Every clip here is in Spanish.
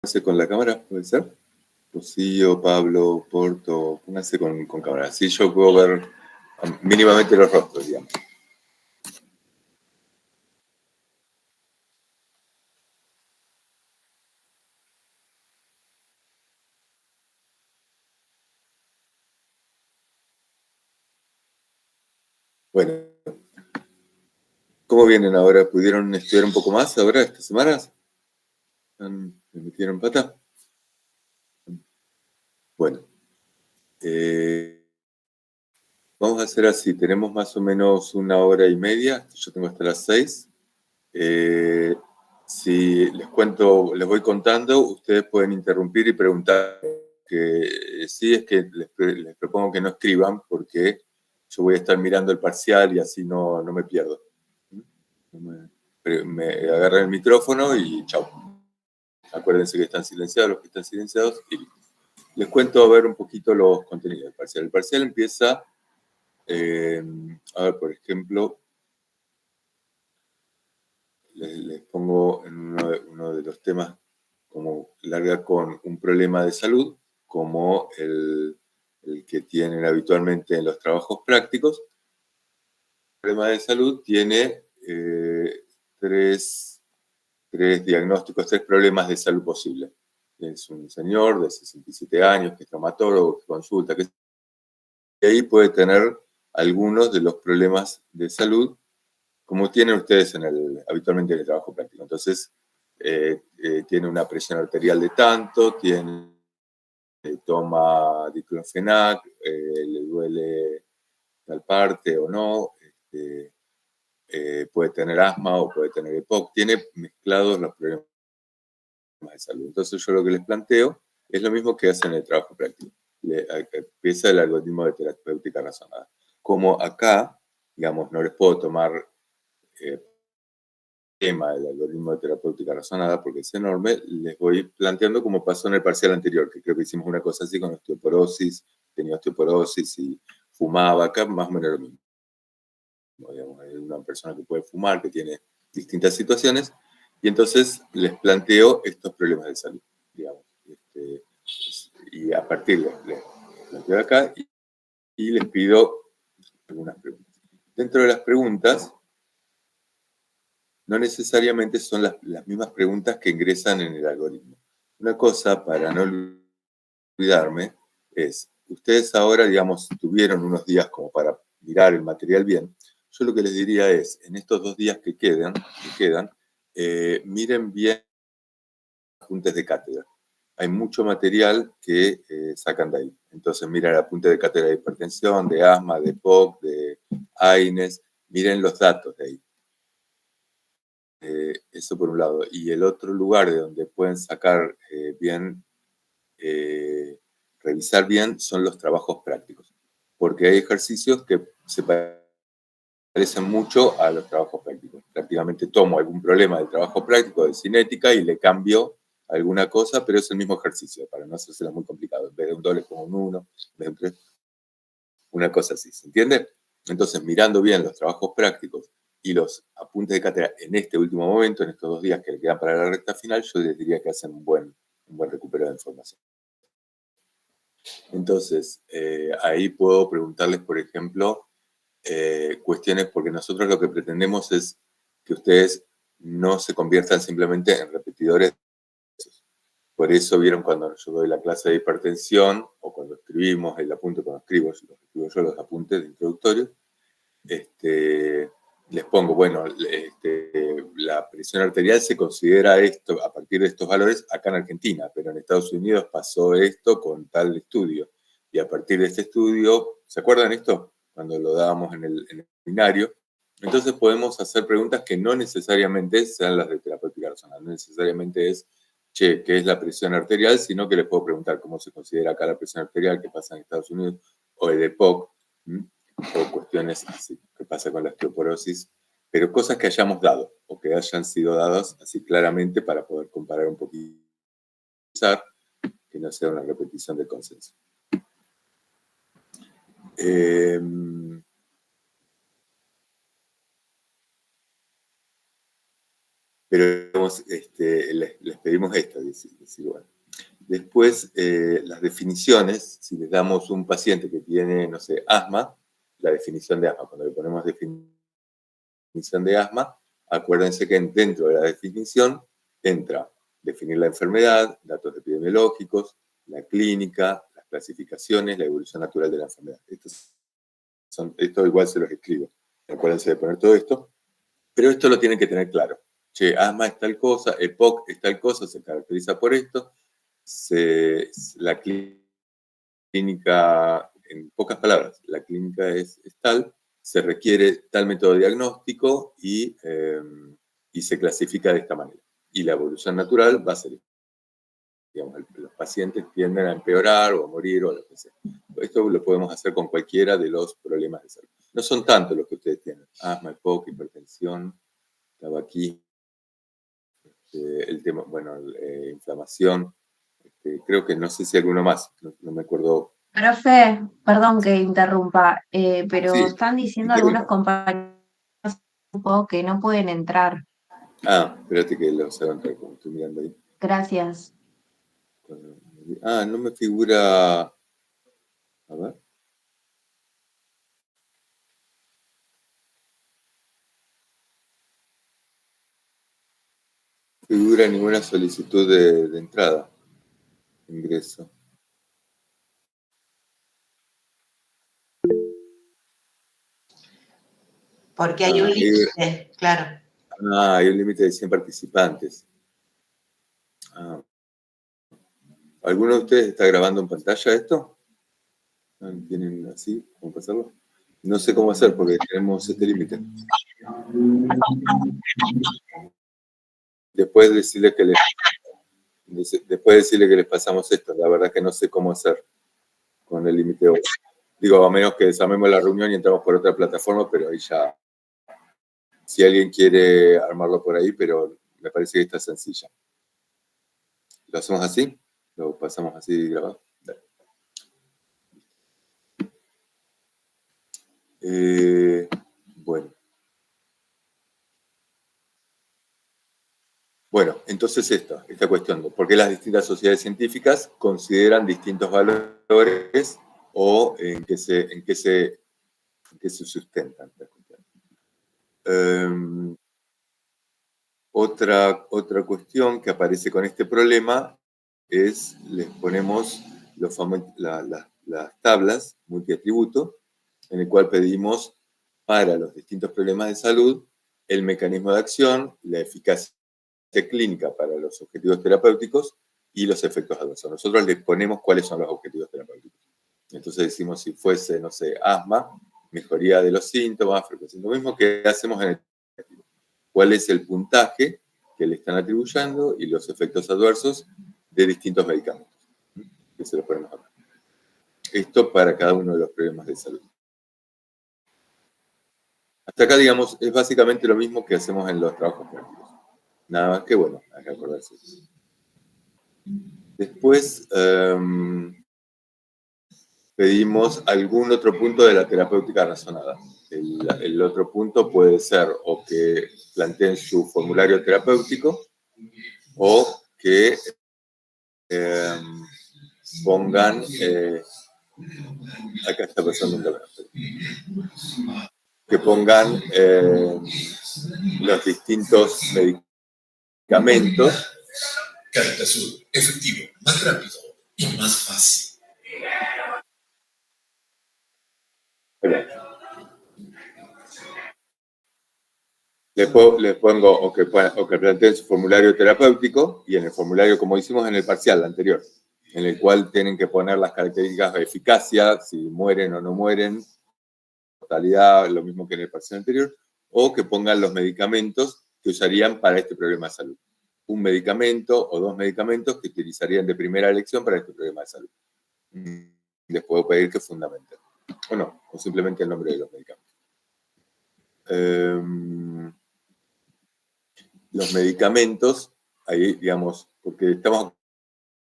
Pónganse con la cámara, ¿puede ser? Rocío, Pablo, Porto, pónganse con cámara. Así yo puedo ver mínimamente los rostros, digamos. Bueno, ¿cómo vienen ahora? ¿Pudieron estudiar un poco más ahora, estas semanas? ¿Me metieron pata? Bueno, vamos a hacer así. Tenemos más o menos 1 hora y media. Yo tengo hasta las 6. Si les cuento, les voy contando, ustedes pueden interrumpir y preguntar. Que sí, es que les propongo que no escriban porque yo voy a estar mirando el parcial y así no me pierdo. Me agarran el micrófono y chau. Acuérdense que están silenciados los que están silenciados y les cuento a ver un poquito los contenidos del parcial. El parcial empieza, a ver, por ejemplo, les pongo en uno de los temas como larga con un problema de salud, como el que tienen habitualmente en los trabajos prácticos. El problema de salud tiene tres diagnósticos, 3 problemas de salud posibles. Es un señor de 67 años que es traumatólogo, que consulta, que ahí puede tener algunos de los problemas de salud como tienen ustedes habitualmente en el trabajo práctico. Entonces, tiene una presión arterial de tanto, toma diclofenac, le duele tal parte o no, puede tener asma o puede tener EPOC, tiene mezclados los problemas de salud. Entonces, yo lo que les planteo es lo mismo que hacen en el trabajo práctico. Empieza el algoritmo de terapéutica razonada. Como acá, digamos, no les puedo tomar tema del algoritmo de terapéutica razonada, porque es enorme, les voy planteando como pasó en el parcial anterior, que creo que hicimos una cosa así con osteoporosis, tenía osteoporosis y fumaba, acá más o menos lo mismo. Digamos, hay una persona que puede fumar, que tiene distintas situaciones, y entonces les planteo estos problemas de salud, digamos. Y a partir les planteo acá y les pido algunas preguntas. Dentro de las preguntas, no necesariamente son las mismas preguntas que ingresan en el algoritmo. Una cosa, para no olvidarme, es, ustedes ahora, digamos, tuvieron unos días como para mirar el material bien. Yo lo que les diría es, en estos 2 días que quedan, miren bien apuntes de cátedra. Hay mucho material que sacan de ahí. Entonces, miren apuntes de cátedra de hipertensión, de asma, de POC, de AINES. Miren los datos de ahí. Eso por un lado. Y el otro lugar de donde pueden sacar bien, revisar bien, son los trabajos prácticos. Porque hay ejercicios que se parecen mucho a los trabajos prácticos. Prácticamente tomo algún problema del trabajo práctico de cinética y le cambio alguna cosa, pero es el mismo ejercicio, para no hacérsela muy complicado. En vez de un doble como un 1, en vez de un 3, una cosa así, ¿se entiende? Entonces, mirando bien los trabajos prácticos y los apuntes de cátedra en este último momento, en estos 2 días que le quedan para la recta final, yo les diría que hacen un buen recupero de información. Entonces, ahí puedo preguntarles, por ejemplo, cuestiones, porque nosotros lo que pretendemos es que ustedes no se conviertan simplemente en repetidores. Por eso vieron cuando yo doy la clase de hipertensión o cuando escribimos el apunte, cuando escribo yo los apuntes de introductorios, les pongo, bueno, la presión arterial se considera esto a partir de estos valores acá en Argentina, pero en Estados Unidos pasó esto con tal estudio. Y a partir de este estudio, ¿se acuerdan esto? Cuando lo dábamos en el seminario. Entonces podemos hacer preguntas que no necesariamente sean las de terapéutica razonada, no necesariamente es, che, ¿qué es la presión arterial? Sino que les puedo preguntar cómo se considera acá la presión arterial, qué pasa en Estados Unidos, o el EPOC, o cuestiones así, qué pasa con la osteoporosis, pero cosas que hayamos dado o que hayan sido dadas así claramente para poder comparar un poquito, que no sea una repetición del consenso. Eh, Pero les pedimos esto, decir, bueno. Después, las definiciones, si les damos un paciente que tiene, no sé, asma, la definición de asma, cuando le ponemos definición de asma, acuérdense que dentro de la definición entra definir la enfermedad, datos epidemiológicos, la clínica, las clasificaciones, la evolución natural de la enfermedad. Esto igual se los escribo. Acuérdense de poner todo esto, pero esto lo tienen que tener claro. Che, asma es tal cosa, EPOC es tal cosa, se caracteriza por esto. La clínica, en pocas palabras, la clínica es tal, se requiere tal método diagnóstico y se clasifica de esta manera. Y la evolución natural va a ser, digamos, los pacientes tienden a empeorar o a morir o lo que sea. Esto lo podemos hacer con cualquiera de los problemas de salud. No son tantos los que ustedes tienen. Asma, EPOC, hipertensión, tabaquismo, el tema, bueno, inflamación. Creo que no sé si alguno más, no me acuerdo. Profe, perdón que interrumpa, pero Sí, están diciendo algunos interrumpa. compañeros que no pueden entrar. Espérate que lo hago entrar, como estoy mirando ahí. Gracias. No me figura. A ver. Figura ninguna solicitud de entrada, ingreso. Porque hay un límite, claro. Hay un límite de 100 participantes. ¿Alguno de ustedes está grabando en pantalla esto? ¿Tienen así? ¿Cómo pasarlo? No sé cómo hacer porque tenemos este límite. Después decirle que les pasamos esto. La verdad que no sé cómo hacer con el límite hoy. Digo, a menos que desarmemos la reunión y entramos por otra plataforma, pero ahí ya, si alguien quiere armarlo por ahí, pero me parece que está sencilla. ¿Lo hacemos así? ¿Lo pasamos así grabado? Bueno. Bueno, entonces esta cuestión, ¿por qué las distintas sociedades científicas consideran distintos valores o en qué se sustentan? Otra cuestión que aparece con este problema es, les ponemos las tablas multiatributo, en el cual pedimos para los distintos problemas de salud el mecanismo de acción, la eficacia clínica para los objetivos terapéuticos y los efectos adversos. Nosotros les ponemos cuáles son los objetivos terapéuticos. Entonces decimos, si fuese, no sé, asma, mejoría de los síntomas, frecuencia. Lo mismo que hacemos en el cuál es el puntaje que le están atribuyendo y los efectos adversos de distintos medicamentos. Que se los ponemos acá. Esto para cada uno de los problemas de salud. Hasta acá, digamos, es básicamente lo mismo que hacemos en los trabajos prácticos. Nada más que, bueno, hay que acordarse. Después pedimos algún otro punto de la terapéutica razonada. El otro punto puede ser o que planteen su formulario terapéutico o que pongan, acá está pasando un cabrón, que pongan los distintos medicamentos. Carta Azul, efectivo, más rápido y más fácil. Les pongo o que planteen su formulario terapéutico y en el formulario, como hicimos en el parcial anterior, en el cual tienen que poner las características de eficacia, si mueren o no mueren, mortalidad, lo mismo que en el parcial anterior, o que pongan los medicamentos que usarían para este problema de salud. Un medicamento o dos medicamentos que utilizarían de primera elección para este problema de salud. Les puedo pedir que fundamenten. O no, o simplemente el nombre de los medicamentos. Los medicamentos, ahí digamos, porque estamos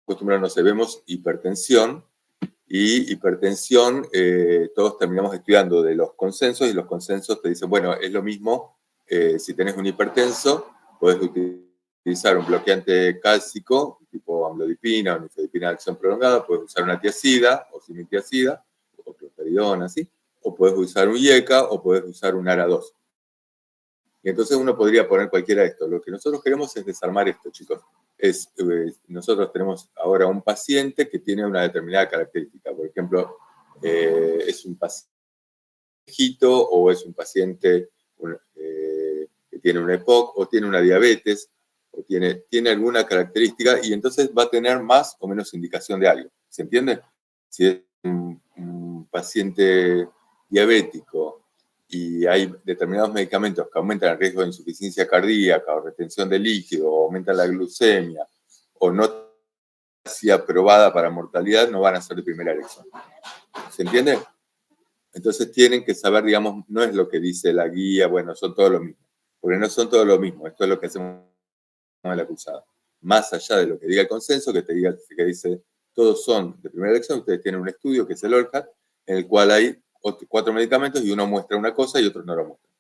acostumbrados, no sé, vemos hipertensión, y hipertensión, todos terminamos estudiando de los consensos, y los consensos te dicen, bueno, es lo mismo si tenés un hipertenso Puedes utilizar un bloqueante cálcico, tipo amlodipina o nifedipina de acción prolongada, puedes usar una tiazida o simitiazida, o clopidogrel, así, o puedes usar un IECA o puedes usar un ARA2. Y entonces uno podría poner cualquiera de estos. Lo que nosotros queremos es desarmar esto, chicos. Nosotros tenemos ahora un paciente que tiene una determinada característica. Por ejemplo, es un paciente o es un paciente que tiene una EPOC o tiene una diabetes o tiene alguna característica y entonces va a tener más o menos indicación de algo. ¿Se entiende? Si es un paciente diabético y hay determinados medicamentos que aumentan el riesgo de insuficiencia cardíaca o retención de líquido o aumentan la glucemia o no sea aprobada para mortalidad, no van a ser de primera elección. ¿Se entiende? Entonces tienen que saber, digamos, no es lo que dice la guía, bueno, son todos lo mismo, porque no son todos lo mismo, esto es lo que hacemos en la cursada. Más allá de lo que diga el consenso, que que dice, todos son de primera elección, ustedes tienen un estudio que es el ORCAT, en el cual hay 4 medicamentos y uno muestra una cosa y otros no lo muestran.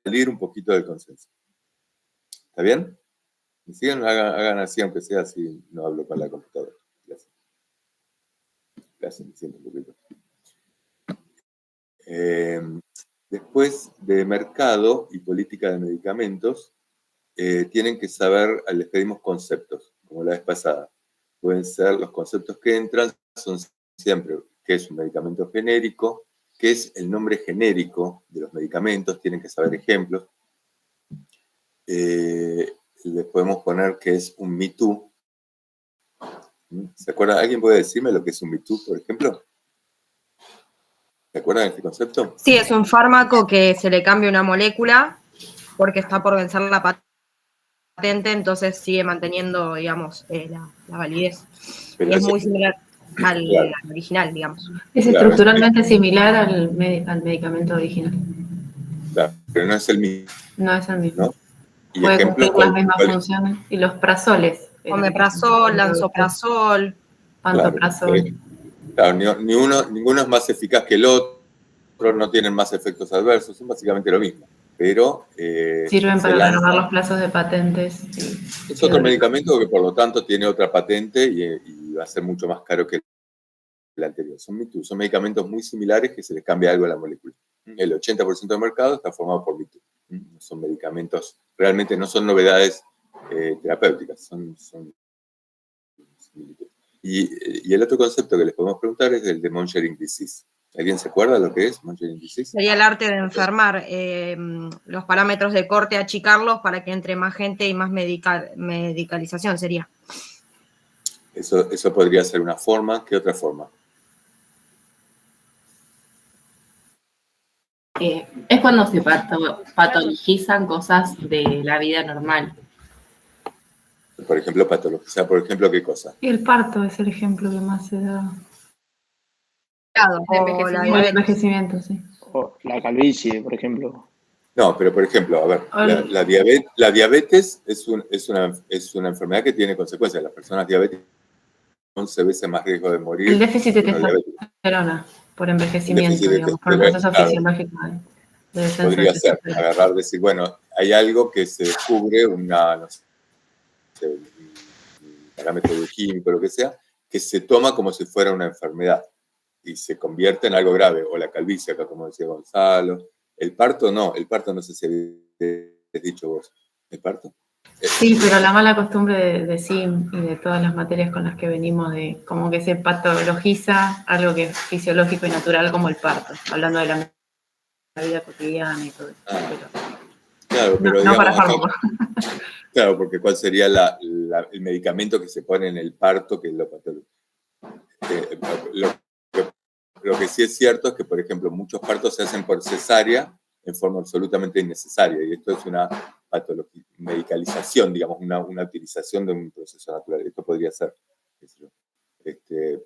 Salir un poquito del consenso. ¿Está bien? ¿Me siguen? Hagan así, aunque sea así, no hablo con la computadora. Gracias. Gracias, me siento un poquito. Después de mercado y política de medicamentos, tienen que saber, les pedimos conceptos, como la vez pasada. Pueden ser, los conceptos que entran son siempre qué es un medicamento genérico, qué es el nombre genérico de los medicamentos, tienen que saber ejemplos. Les podemos poner qué es un Me Too. ¿Se acuerdan? ¿Alguien puede decirme lo que es un Me Too, por ejemplo? ¿Se acuerdan de este concepto? Sí, es un fármaco que se le cambia una molécula porque está por vencer la patente, entonces sigue manteniendo, digamos, la validez. Pero y es muy similar al original, digamos. Es estructuralmente similar al medicamento original. Claro, pero no es el mismo. No es el mismo. ¿No? Y puede ejemplo, cumplir las mismas funciones. Y los prazoles. Omeprazol, lansoprazol, pantoprazol. Claro, ninguno es más eficaz que el otro, no tienen más efectos adversos, son básicamente lo mismo. Pero sirven para renovar los plazos de patentes. Es otro medicamento que por lo tanto tiene otra patente y va a ser mucho más caro que el anterior. Son medicamentos muy similares que se les cambia algo a la molécula. El 80% del mercado está formado por MITU. Son medicamentos, realmente no son novedades terapéuticas, son similitudes. Y el otro concepto que les podemos preguntar es el de Mongerin disease. ¿Alguien se acuerda lo que es Mongerin disease? Sería el arte de enfermar, los parámetros de corte, achicarlos para que entre más gente y más medicalización sería. Eso podría ser una forma. ¿Qué otra forma? Es cuando se patologizan cosas de la vida normal. Por ejemplo, patologizar, por ejemplo, ¿qué cosa? Y el parto es el ejemplo que más se da. O el envejecimiento, sí. O la calvicie, por ejemplo. No, pero por ejemplo, a ver, la diabetes es una enfermedad que tiene consecuencias. Las personas diabéticas tienen 11 veces más riesgo de morir. El déficit de testosterona por envejecimiento, digamos, por el proceso fisiológico. Podría ser, agarrar, decir, bueno, hay algo que se descubre, un parámetro bioquímico, lo que sea, que se toma como si fuera una enfermedad y se convierte en algo grave, o la calvicie, acá como decía Gonzalo. El parto no sé si habéis dicho vos. ¿El parto? Sí, pero la mala costumbre de SIM y de todas las materias con las que venimos, de como que se patologiza algo que es fisiológico y natural como el parto, hablando de la vida cotidiana y todo eso. Claro, pero no digamos, para fármaco. Claro, porque ¿cuál sería el medicamento que se pone en el parto que lo patologiza? Lo que sí es cierto es que, por ejemplo, muchos partos se hacen por cesárea en forma absolutamente innecesaria, y esto es una medicalización, digamos, una utilización de un proceso natural. Esto podría ser,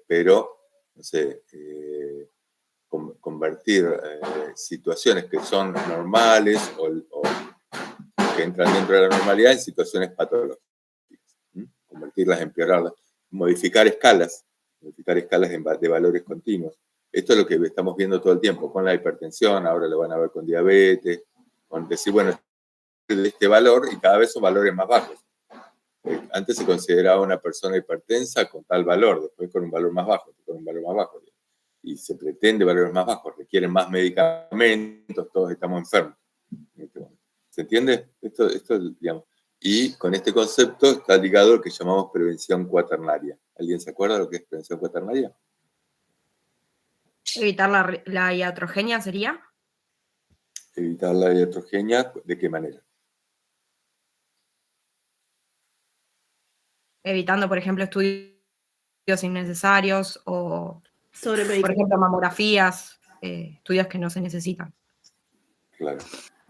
pero, no sé, convertir situaciones que son normales o que entran dentro de la normalidad en situaciones patológicas, convertirlas, empeorarlas, modificar escalas de valores continuos. Esto es lo que estamos viendo todo el tiempo con la hipertensión, ahora lo van a ver con diabetes, con decir, bueno, de este valor y cada vez son valores más bajos. Antes se consideraba una persona hipertensa con tal valor, después con un valor más bajo, con un valor más bajo. Y se pretende valores más bajos, requieren más medicamentos, todos estamos enfermos. ¿Se entiende? Esto, digamos. Y con este concepto está ligado a lo que llamamos prevención cuaternaria. ¿Alguien se acuerda de lo que es prevención cuaternaria? Evitar la iatrogenia sería. Evitar la iatrogenia, ¿de qué manera? Evitando, por ejemplo, estudios innecesarios o, por ejemplo, mamografías, estudios que no se necesitan. Claro.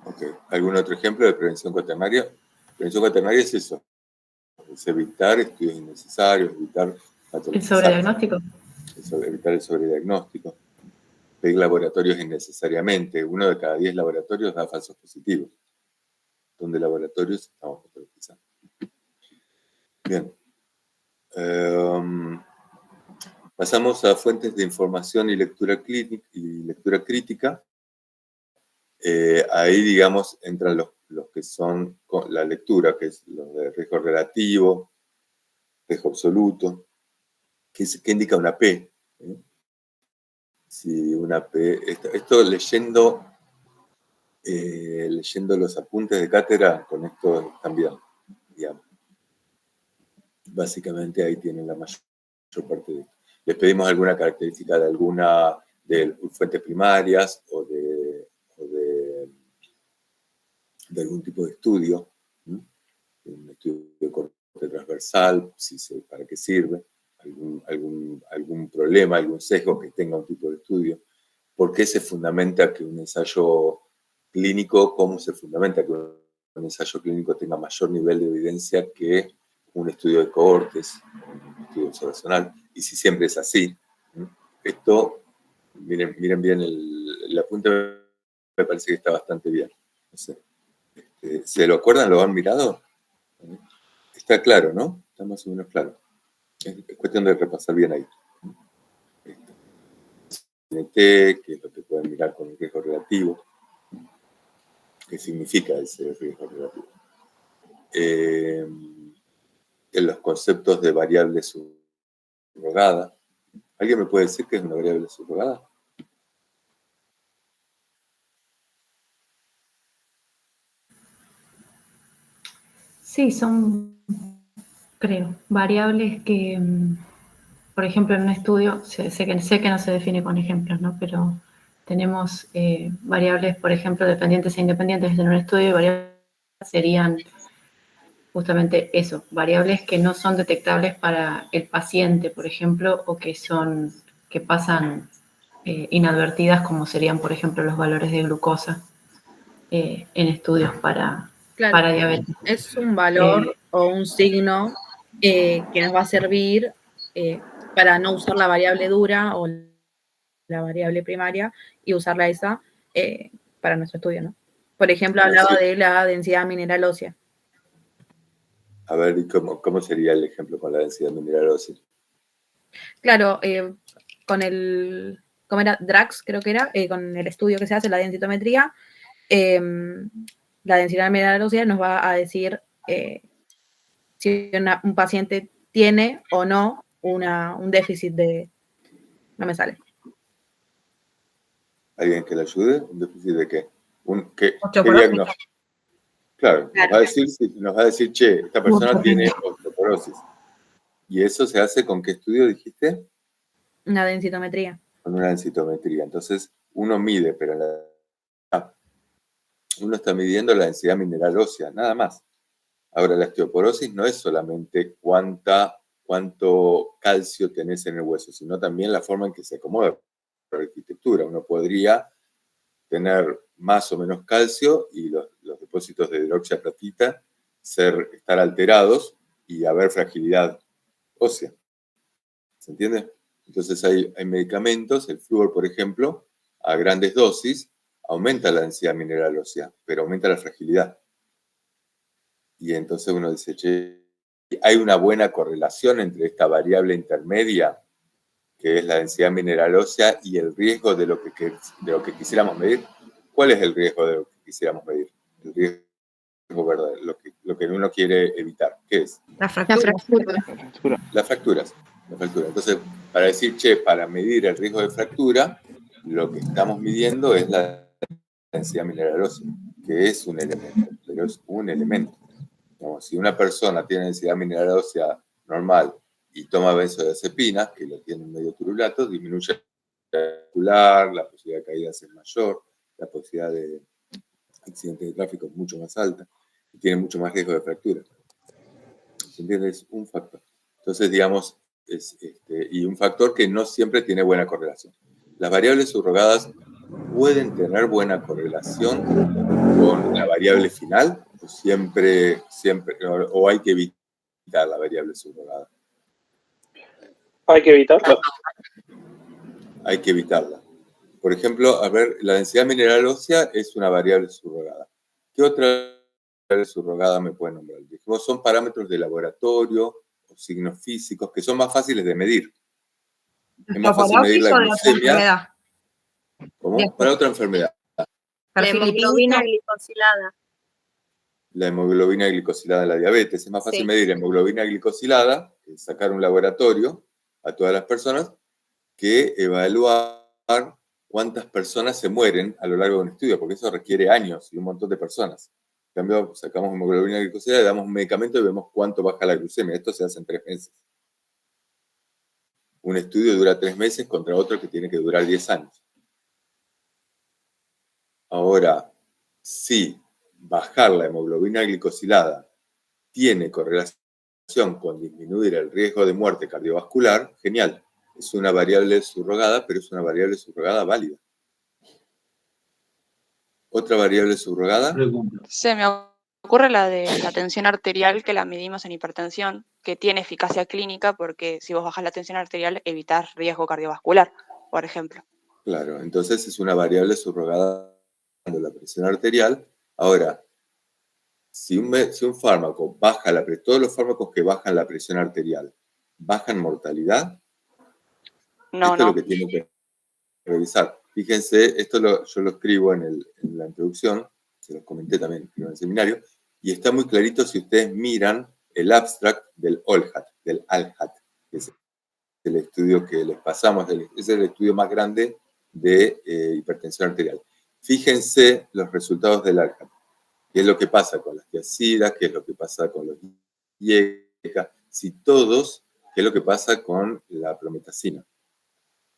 Okay. ¿Algún otro ejemplo de prevención cuaternaria? Prevención cuaternaria es eso. Es evitar estudios innecesarios, evitar ¿El sobrediagnóstico? Evitar el sobrediagnóstico. Pedir laboratorios innecesariamente. 1 de cada 10 laboratorios da falsos positivos. ¿Dónde laboratorios estamos patologizando? Bien. Pasamos a fuentes de información y lectura crítica. Ahí, digamos, entran los que son la lectura, que es los de riesgo relativo, riesgo absoluto, que indica una P. Si una P, esto leyendo los apuntes de cátedra, con esto también, digamos. Básicamente ahí tienen la mayor parte de esto. Les pedimos alguna característica de alguna de fuentes primarias o de algún tipo de estudio, ¿no? Un estudio de corte transversal, para qué sirve, algún problema, algún sesgo que tenga un tipo de estudio, por qué se fundamenta que un ensayo clínico, cómo se fundamenta que un ensayo clínico tenga mayor nivel de evidencia que un estudio de cohortes, un estudio observacional, y si siempre es así. ¿No? Esto, miren bien el apunte, me parece que está bastante bien. No sé. ¿Se lo acuerdan? ¿Lo han mirado? Está claro, ¿no? Está más o menos claro. Es cuestión de repasar bien ahí. CNT, que es lo que pueden mirar con el riesgo relativo. ¿Qué significa ese riesgo relativo? En los conceptos de variable subrogada. ¿Alguien me puede decir qué es una variable subrogada? Sí, son, creo, variables que, por ejemplo, en un estudio, sé que no se define con ejemplos, ¿no? Pero tenemos variables, por ejemplo, dependientes e independientes en un estudio, y variables serían justamente eso, variables que no son detectables para el paciente, por ejemplo, o que pasan inadvertidas, como serían, por ejemplo, los valores de glucosa en estudios para diabetes. Es un valor o un signo que nos va a servir para no usar la variable dura o la variable primaria y usarla esa para nuestro estudio, ¿no? Por ejemplo, hablaba de la densidad mineral ósea. A ver, ¿cómo sería el ejemplo con la densidad mineral ósea? Claro, con el, ¿cómo era? DRAX, creo que era, con el estudio que se hace, la densitometría, la densidad mineral ósea nos va a decir si un paciente tiene o no un déficit de... No me sale. ¿Alguien que le ayude? ¿Un déficit de qué? ¿Qué Osteoporosis. diagnóstico? Claro, nos va a decir, che, esta persona tiene osteoporosis. ¿Y eso se hace con qué estudio dijiste? Una densitometría. Con una densitometría. Entonces, uno mide, pero uno está midiendo la densidad mineral ósea, nada más. Ahora, la osteoporosis no es solamente cuánto calcio tenés en el hueso, sino también la forma en que se acomoda la arquitectura. Uno podría tener más o menos calcio y los depósitos de hidroxiapatita estar alterados y haber fragilidad ósea. ¿Se entiende? Entonces hay medicamentos, el flúor, por ejemplo, a grandes dosis, aumenta la densidad mineral ósea, pero aumenta la fragilidad. Y entonces uno dice, che, hay una buena correlación entre esta variable intermedia, que es la densidad mineral ósea, y el riesgo de lo que quisiéramos medir. ¿Cuál es el riesgo de lo que quisiéramos medir? El riesgo verdadero, lo que uno quiere evitar. ¿Qué es? La fractura. Las fracturas. Entonces, para decir, para medir el riesgo de fractura, lo que estamos midiendo es la densidad mineral ósea, que es un elemento, pero es un elemento. Digamos, si una persona tiene densidad mineral ósea normal y toma benzodiazepinas, que lo tienen medio turulato, disminuye la posibilidad de caídas es mayor, la posibilidad de accidentes de tráfico es mucho más alta y tiene mucho más riesgo de fractura. ¿Se entiende? Es un factor. Entonces, digamos, y un factor que no siempre tiene buena correlación. Las variables subrogadas pueden tener buena correlación con la variable final, o siempre, o hay que evitar la variable subrogada. Hay que evitarlo. Hay que evitarla. Por ejemplo, a ver, la densidad mineral ósea es una variable subrogada. ¿Qué otra variable subrogada me pueden nombrar? Dijimos, son parámetros de laboratorio o signos físicos que son más fáciles de medir. Es más fácil medir la glucemia. ¿Cómo? Para otra enfermedad. La hemoglobina glicosilada. La hemoglobina glicosilada en la diabetes. Es más fácil medir hemoglobina glicosilada, sacar un laboratorio a todas las personas, que evaluar cuántas personas se mueren a lo largo de un estudio, porque eso requiere años y un montón de personas. En cambio, sacamos hemoglobina glicosilada, le damos un medicamento y vemos cuánto baja la glucemia. Esto se hace en 3 meses. Un estudio dura 3 meses contra otro que tiene que durar 10 años. Ahora, si bajar la hemoglobina glicosilada tiene correlación con disminuir el riesgo de muerte cardiovascular, genial. Es una variable subrogada, pero es una variable subrogada válida. ¿Otra variable subrogada? Se me ocurre la de la tensión arterial, que la medimos en hipertensión, que tiene eficacia clínica porque si vos bajas la tensión arterial evitas riesgo cardiovascular, por ejemplo. Claro, entonces es una variable subrogada de la presión arterial. Ahora, si un fármaco baja todos los fármacos que bajan la presión arterial, ¿bajan mortalidad? No, Esto es lo que tienen que revisar. Fíjense, yo lo escribo en la introducción, se los comenté también en el seminario, y está muy clarito si ustedes miran el abstract del ALHAT, que es el estudio que les pasamos, es el estudio más grande de hipertensión arterial. Fíjense los resultados del ALHAT. ¿Qué es lo que pasa con las tiazidas? ¿Qué es lo que pasa con los IECA? Si todos, ¿qué es lo que pasa con la prometacina?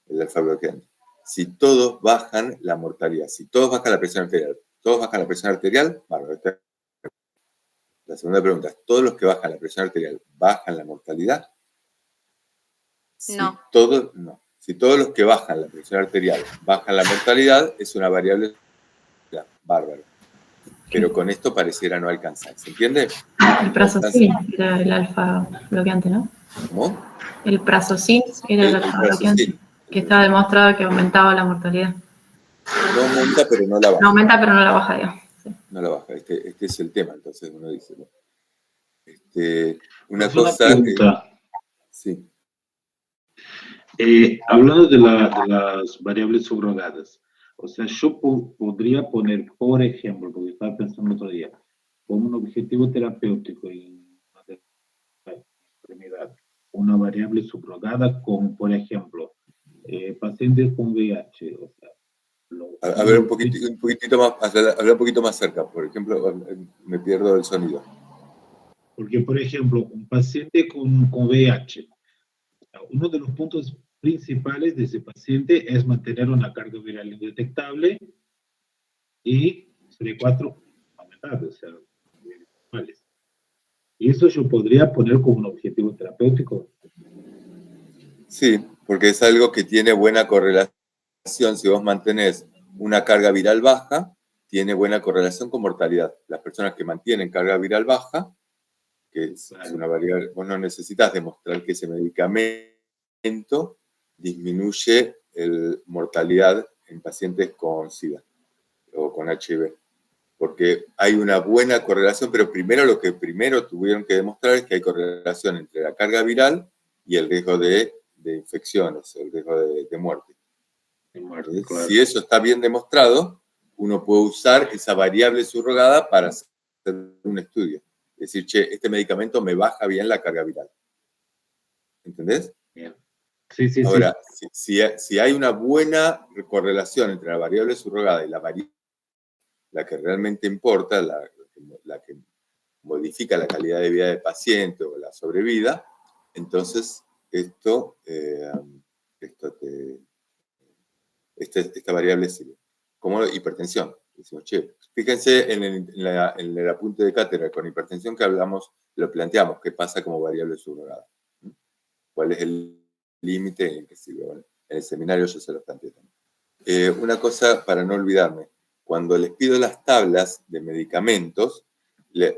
El alfa-bloqueante. Si todos bajan la mortalidad, si todos bajan la presión arterial, bárbaro. La segunda pregunta es, ¿todos los que bajan la presión arterial bajan la mortalidad? No. Si todos los que bajan la presión arterial bajan la mortalidad, es una variable bárbaro. Pero con esto pareciera no alcanzar. ¿Se entiende? El Prazosin era el alfa bloqueante, ¿no? ¿Cómo? El Prazosin era el alfa bloqueante. Que estaba demostrado que aumentaba la mortalidad. No aumenta, pero no la baja. No aumenta, pero no la baja, digamos. Sí. No la baja. Este es el tema, entonces uno dice. Una una cosa. Pregunta. Sí. Hablando de las variables subrogadas, o sea, yo podría poner, por ejemplo, porque estaba pensando otro día, como un objetivo terapéutico en una enfermedad, una variable subrogada con, por ejemplo, pacientes con VIH, o sea, A ver, un poquitito más, habla un poquito más cerca, por ejemplo, me pierdo el sonido. Porque, por ejemplo, un paciente con VIH, uno de los puntos principales de ese paciente es mantener una carga viral indetectable y CD4 aumentado, o sea, normales. Y eso yo podría poner como un objetivo terapéutico. Sí, porque es algo que tiene buena correlación. Si vos mantenés una carga viral baja, tiene buena correlación con mortalidad. Las personas que mantienen carga viral baja, que es una variable, vos no necesitas demostrar que ese medicamento disminuye la mortalidad en pacientes con SIDA o con HIV. Porque hay una buena correlación, pero lo que primero tuvieron que demostrar es que hay correlación entre la carga viral y el riesgo de infecciones, el riesgo de muerte. Claro. Si eso está bien demostrado, uno puede usar esa variable subrogada para un estudio. Decir, che, este medicamento me baja bien la carga viral. ¿Entendés? Bien. Sí. Ahora, si hay una buena correlación entre la variable subrogada y la que realmente importa, la que modifica la calidad de vida del paciente o la sobrevida, entonces esta variable sirve. Como hipertensión. Decimos, che, fíjense en el apunte de cátedra con hipertensión que hablamos, lo planteamos, qué pasa como variable subrogada. ¿Cuál es el límite en que sirve? Bueno, en el seminario yo se lo planteé también. Una cosa para no olvidarme, cuando les pido las tablas de medicamentos,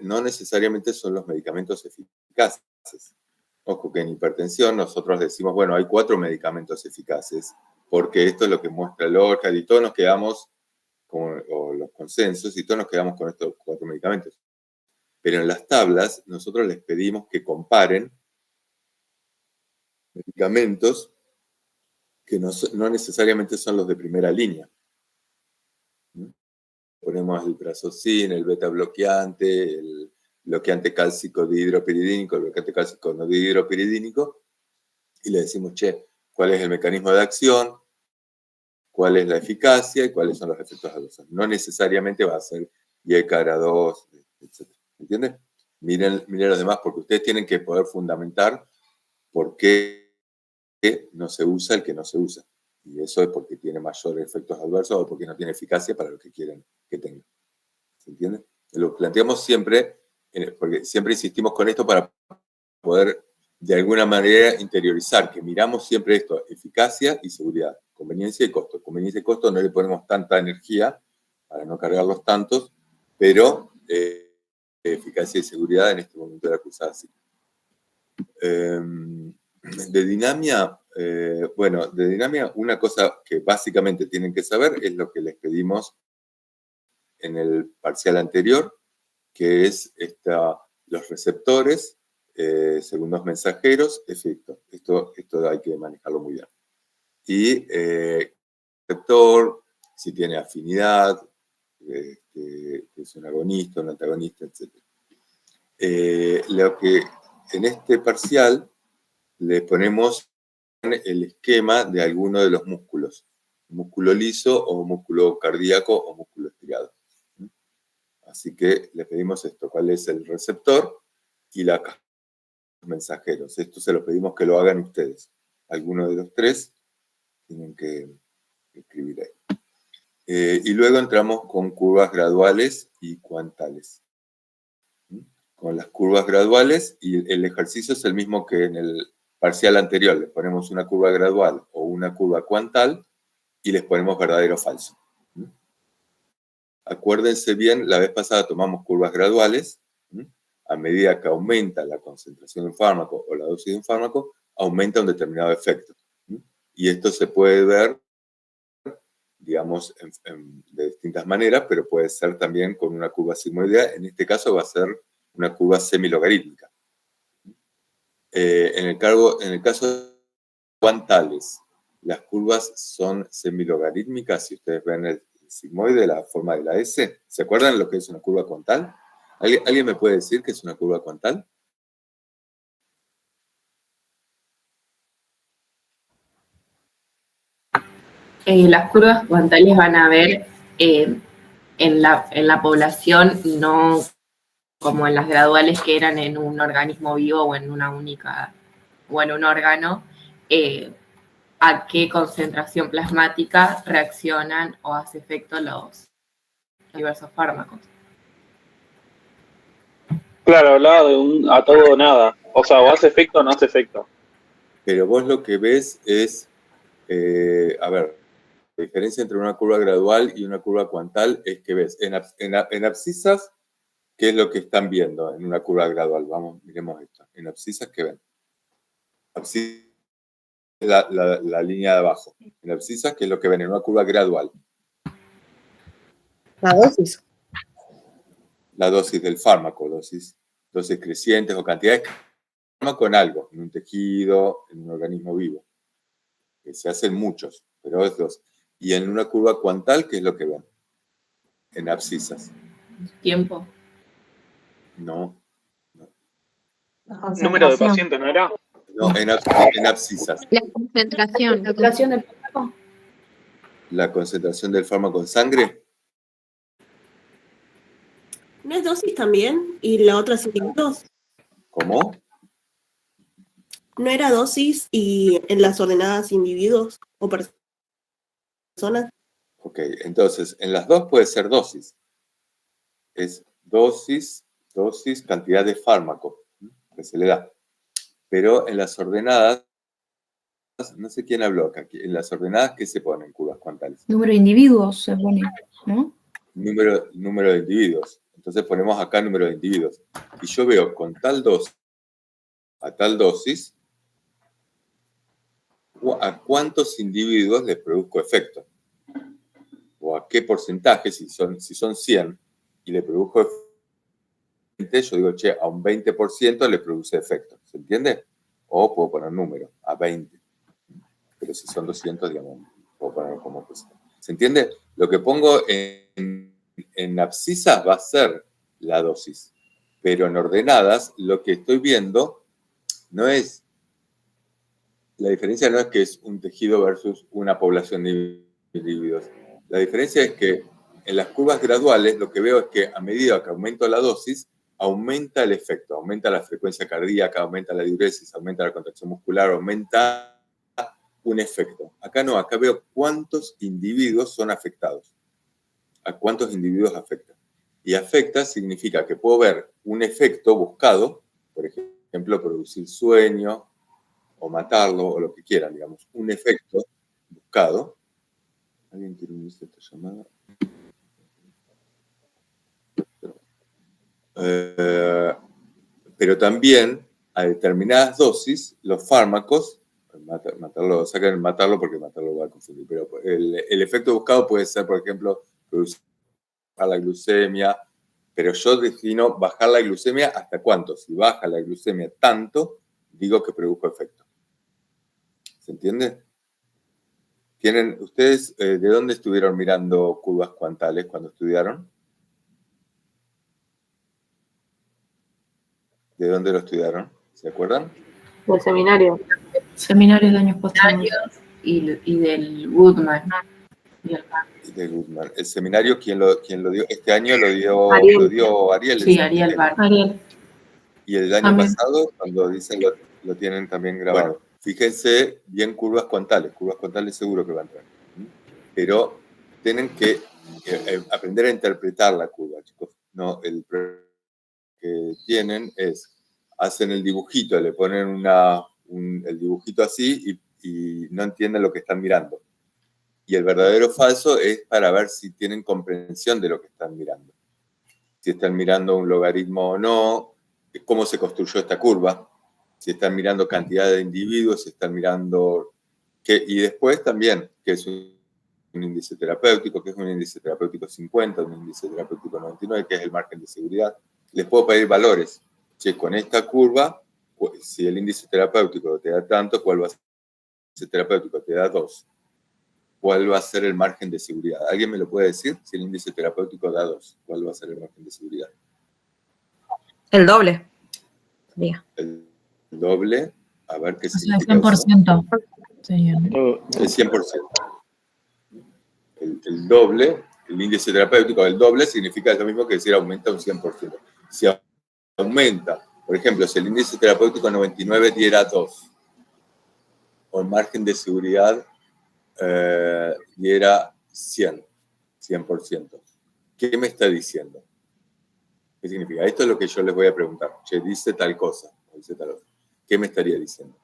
no necesariamente son los medicamentos eficaces. Ojo que en hipertensión nosotros decimos, bueno, hay 4 medicamentos eficaces, porque esto es lo que muestra el ORCAD y todos nos quedamos o los consensos, y todos nos quedamos con estos 4 medicamentos. Pero en las tablas, nosotros les pedimos que comparen medicamentos que no necesariamente son los de primera línea. Ponemos el Prazosin, el beta bloqueante, el bloqueante cálcico dihidropiridínico, el bloqueante cálcico no dihidropiridínico, y le decimos, che, ¿cuál es el mecanismo de acción? ¿Cuál es la eficacia? ¿Y cuáles son los efectos adversos? No necesariamente va a ser YECARA2, etc. ¿Entienden? Miren los demás, porque ustedes tienen que poder fundamentar por qué no se usa el que no se usa. Y eso es porque tiene mayores efectos adversos o porque no tiene eficacia para lo que quieren que tenga. ¿Se entiende? Lo planteamos siempre, porque siempre insistimos con esto para poder de alguna manera interiorizar, que miramos siempre esto, eficacia y seguridad, conveniencia y costo. Conveniencia y costo no le ponemos tanta energía para no cargarlos tantos, pero eficacia y seguridad en este momento de la cruzada sí. De dinamia, una cosa que básicamente tienen que saber es lo que les pedimos en el parcial anterior, que es los receptores, segundos mensajeros, efecto. Esto hay que manejarlo muy bien. Y receptor, si tiene afinidad, que es un agonista, un antagonista, etc. Lo que en este parcial le ponemos el esquema de alguno de los músculos, músculo liso o músculo cardíaco o músculo estriado. Así que le pedimos esto, cuál es el receptor y los mensajeros. Esto se lo pedimos que lo hagan ustedes. Alguno de los 3 tienen que escribir ahí. Y luego entramos con curvas graduales y cuantales. Con las curvas graduales, y el ejercicio es el mismo que en el parcial anterior. Les ponemos una curva gradual o una curva cuantal y les ponemos verdadero o falso. Acuérdense bien, la vez pasada tomamos curvas graduales. A medida que aumenta la concentración de un fármaco o la dosis de un fármaco, aumenta un determinado efecto. Y esto se puede ver, digamos, de distintas maneras, pero puede ser también con una curva sigmoidea. En este caso va a ser una curva semilogarítmica. En el caso de cuantales, las curvas son semilogarítmicas. Si ustedes ven el sigmoide, la forma de la S, ¿se acuerdan lo que es una curva cuantal? ¿Alguien me puede decir qué es una curva cuantal? Las curvas cuantales van a ver en la población, no como en las graduales que eran en un organismo vivo o en una única, o en un órgano, a qué concentración plasmática reaccionan o hace efecto los diversos fármacos. Claro, hablaba de un a todo o nada. O sea, o hace efecto o no hace efecto. Pero vos lo que ves es, a ver, la diferencia entre una curva gradual y una curva cuantal es que ves en abscisas, ¿qué es lo que están viendo en una curva gradual? Vamos, miremos esto. En abscisas, ¿qué ven? Abscisas es la línea de abajo. En abscisas, ¿qué es lo que ven en una curva gradual? La dosis. La dosis del fármaco, dosis crecientes o cantidades de fármaco en algo, en un tejido, en un organismo vivo. Que se hacen muchos, pero es dosis. Y en una curva cuantal, ¿qué es lo que ven? En abscisas. Tiempo. No. Número de pacientes, ¿no era? No, en abscisas. La concentración. La concentración del fármaco. La concentración del fármaco en sangre. ¿No es dosis también? ¿Y la otra es individuos? ¿Cómo? ¿No era dosis y en las ordenadas individuos o personas? Ok, entonces, en las dos puede ser dosis. Es dosis, cantidad de fármaco que se le da. Pero en las ordenadas, no sé quién habló acá, en las ordenadas, ¿qué se pone en curvas cuantales? Número de individuos se pone, ¿no? Número de individuos. Entonces ponemos acá número de individuos. Y yo veo con tal dosis, a tal dosis, a cuántos individuos les produzco efecto. O a qué porcentaje, si son 100 y le produzco efecto, yo digo, che, a un 20% le produce efecto. ¿Se entiende? O puedo poner número, a 20. Pero si son 200, digamos, puedo poner como porcentaje. ¿Se entiende? Lo que pongo en abscisas va a ser la dosis. Pero en ordenadas, lo que estoy viendo no es... La diferencia no es que es un tejido versus una población de individuos. La diferencia es que en las curvas graduales lo que veo es que a medida que aumento la dosis, aumenta el efecto, aumenta la frecuencia cardíaca, aumenta la diuresis, aumenta la contracción muscular, aumenta un efecto. Acá no, acá veo cuántos individuos son afectados. A cuántos individuos afecta. Y afecta significa que puedo ver un efecto buscado, por ejemplo, producir sueño, o matarlo, o lo que quieran, digamos, un efecto buscado. ¿Alguien quiere unirse a esta llamada? Pero también, a determinadas dosis, los fármacos, matarlo porque matarlo va a confundir, pero el efecto buscado puede ser, por ejemplo, bajar la glucemia, pero yo defino bajar la glucemia hasta cuánto. Si baja la glucemia tanto, digo que produjo efecto. ¿Se entiende? ¿Ustedes de dónde estuvieron mirando curvas cuantales cuando estudiaron? ¿De dónde lo estudiaron? ¿Se acuerdan? Del seminario. Seminarios de años pasados. Y del Goodman. De Goodman. ¿El seminario quién lo dio? Este año lo dio Ariel. Sí, Ariel Bar. Y el año pasado, cuando dicen lo tienen también grabado. Bueno, fíjense bien curvas cuantales seguro que van a entrar. Pero tienen que aprender a interpretar la curva, chicos. No, el problema que tienen es, hacen el dibujito, le ponen el dibujito así y no entienden lo que están mirando. Y el verdadero falso es para ver si tienen comprensión de lo que están mirando. Si están mirando un logaritmo o no, cómo se construyó esta curva, si están mirando cantidad de individuos, si están mirando... y después también, que es un índice terapéutico, que es un índice terapéutico 50, un índice terapéutico 99, que es el margen de seguridad. Les puedo pedir valores. Che, con esta curva, si el índice terapéutico te da tanto, ¿cuál va a ser el índice terapéutico? Te da 2. ¿Cuál va a ser el margen de seguridad? ¿Alguien me lo puede decir? Si el índice terapéutico da 2, ¿cuál va a ser el margen de seguridad? El doble. Sería. El doble, a ver qué O sea, significa el 100%. Sería, ¿no? El 100%. El doble, el índice terapéutico del doble significa lo mismo que decir aumenta un 100%. Si aumenta, por ejemplo, si el índice terapéutico 99 diera 2, o el margen de seguridad diera 100%. ¿Qué me está diciendo? ¿Qué significa? Esto es lo que yo les voy a preguntar. Che, dice tal cosa, dice tal otra. ¿Qué me estaría diciendo?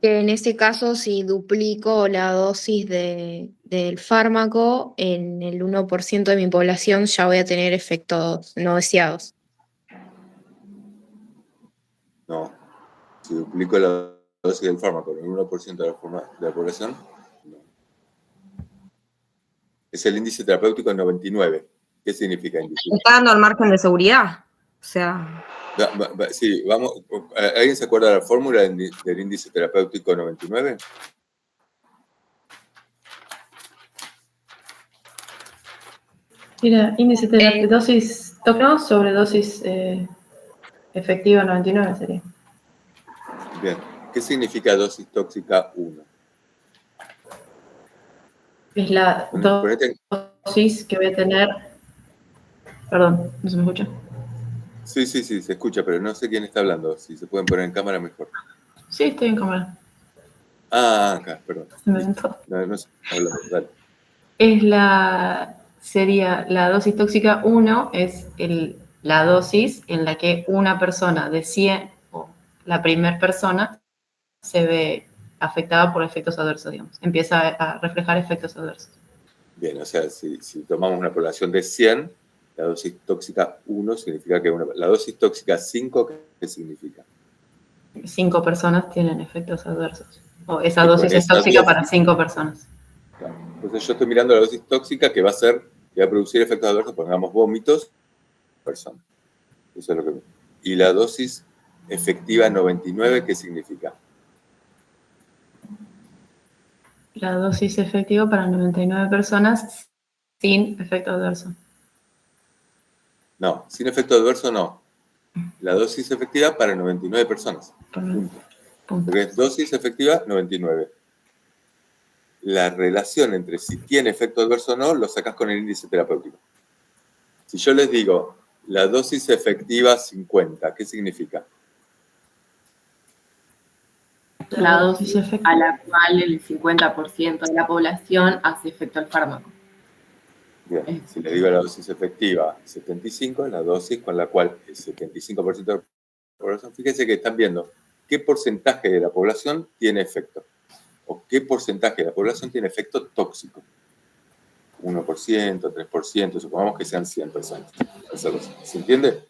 Que en ese caso, si duplico la dosis del fármaco, en el 1% de mi población ya voy a tener efectos no deseados. No. Si duplico la dosis del fármaco en el 1% de la población, no. Es el índice terapéutico 99. ¿Qué significa índice? Está dando el margen de seguridad. O sea... Sí, vamos. ¿Alguien se acuerda de la fórmula del índice terapéutico 99? Era índice de dosis Tocado sobre dosis efectiva 99 sería. Bien. ¿Qué significa dosis tóxica 1? Es la dosis que voy a tener. Perdón, ¿no se me escucha? Sí, se escucha, pero no sé quién está hablando. Si se pueden poner en cámara, mejor. Sí, estoy en cámara. Ah, acá, perdón. Se me aventó. No sé, hablando, dale. Sería la dosis tóxica 1, es la dosis en la que una persona de 100, o la primera persona, se ve afectada por efectos adversos, digamos. Empieza a reflejar efectos adversos. Bien, o sea, si tomamos una población de 100, la dosis tóxica 1 significa que la dosis tóxica 5, ¿qué significa? 5 personas tienen efectos adversos. O esa dosis es tóxica para 5 personas. Claro. Entonces yo estoy mirando la dosis tóxica que va a producir efectos adversos, pongamos vómitos, persona. Eso es lo que. Y la dosis efectiva 99, ¿qué significa? La dosis efectiva para 99 personas sin efecto adverso. No, sin efecto adverso no. La dosis efectiva para 99 personas. Punto. Porque es dosis efectiva 99. La relación entre si tiene efecto adverso o no, lo sacás con el índice terapéutico. Si yo les digo la dosis efectiva 50, ¿qué significa? La dosis a la cual el 50% de la población hace efecto al fármaco. Bien, si le digo la dosis efectiva 75, es la dosis con la cual el 75% de la población, fíjense que están viendo qué porcentaje de la población tiene efecto, o qué porcentaje de la población tiene efecto tóxico. 1%, 3%, supongamos que sean 100 personas. ¿Se entiende?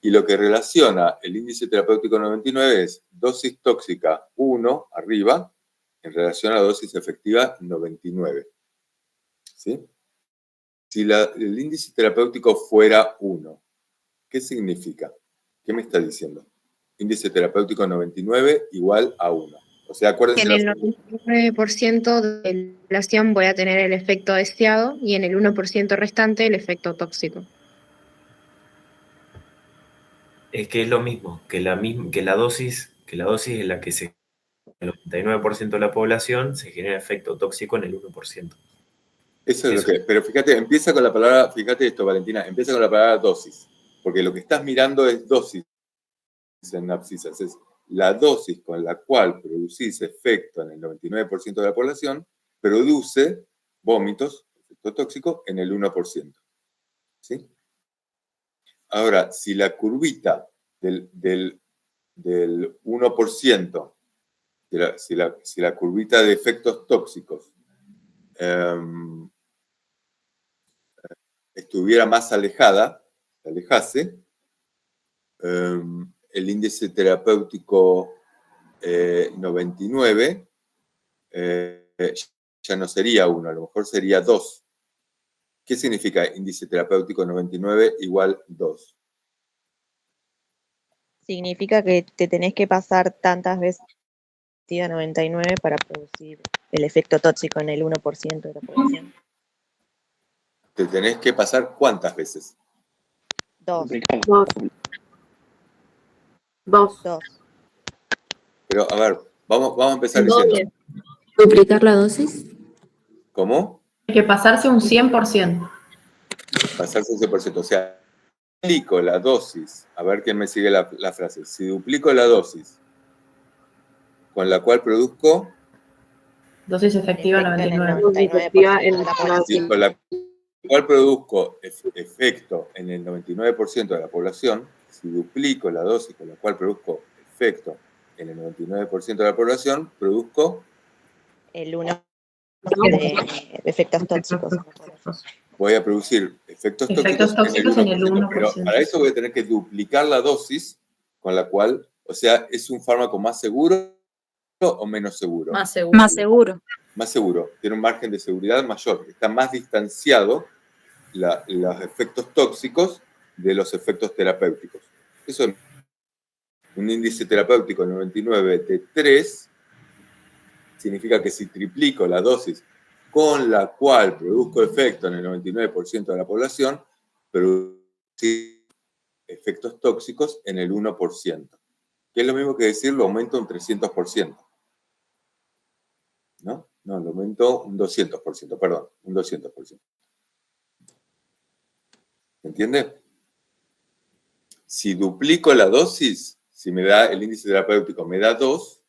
Y lo que relaciona el índice terapéutico 99 es dosis tóxica 1 arriba en relación a la dosis efectiva 99. ¿Sí? Si el índice terapéutico fuera 1, ¿qué significa? ¿Qué me está diciendo? Índice terapéutico 99 igual a 1. O sea, acuérdense. En el 99% de la población voy a tener el efecto deseado y en el 1% restante el efecto tóxico. Es que es lo mismo, que la dosis en la que el 99% de la población se genera efecto tóxico en el 1%. Eso es lo que es. Pero fíjate, empieza con la palabra, fíjate esto, Valentina, empieza con la palabra dosis. Porque lo que estás mirando es dosis en abscisas. Es la dosis con la cual producís efecto en el 99% de la población, produce vómitos, efecto tóxico, en el 1%. ¿Sí? Ahora, si la curvita del 1%, si la curvita de efectos tóxicos estuviera más alejada, se alejase, el índice terapéutico 99 ya no sería 1, a lo mejor sería 2. ¿Qué significa índice terapéutico 99 igual 2? Significa que te tenés que pasar tantas veces a 99 para producir el efecto tóxico en el 1% de la población. ¿Te tenés que pasar cuántas veces? 2. Pero, a ver, vamos a empezar diciendo. ¿Duplicar la dosis? ¿Cómo? Hay que pasarse un 100%. Pasarse un 100%. O sea, duplico la dosis. A ver quién me sigue la frase. Si duplico la dosis con la cual produzco. Dosis efectiva 99. Con la cual produzco efecto en el 99% de la población, si duplico la dosis con la cual produzco efecto en el 99% de la población, produzco el 1% de efectos tóxicos. Voy a producir efectos tóxicos en el 1%. Pero para eso voy a tener que duplicar la dosis con la cual, o sea, ¿es un fármaco más seguro o menos seguro? Más seguro. Más seguro. Más seguro, tiene un margen de seguridad mayor, está más distanciado los efectos tóxicos de los efectos terapéuticos. Eso es un índice terapéutico 99 de 3, significa que si triplico la dosis con la cual produzco efecto en el 99% de la población, producir efectos tóxicos en el 1%, que es lo mismo que decir lo aumento un 300%. ¿No? No, lo aumento un 200%, perdón, un 200%. ¿Me entiende? Si duplico la dosis, si me da el índice terapéutico, me da 2,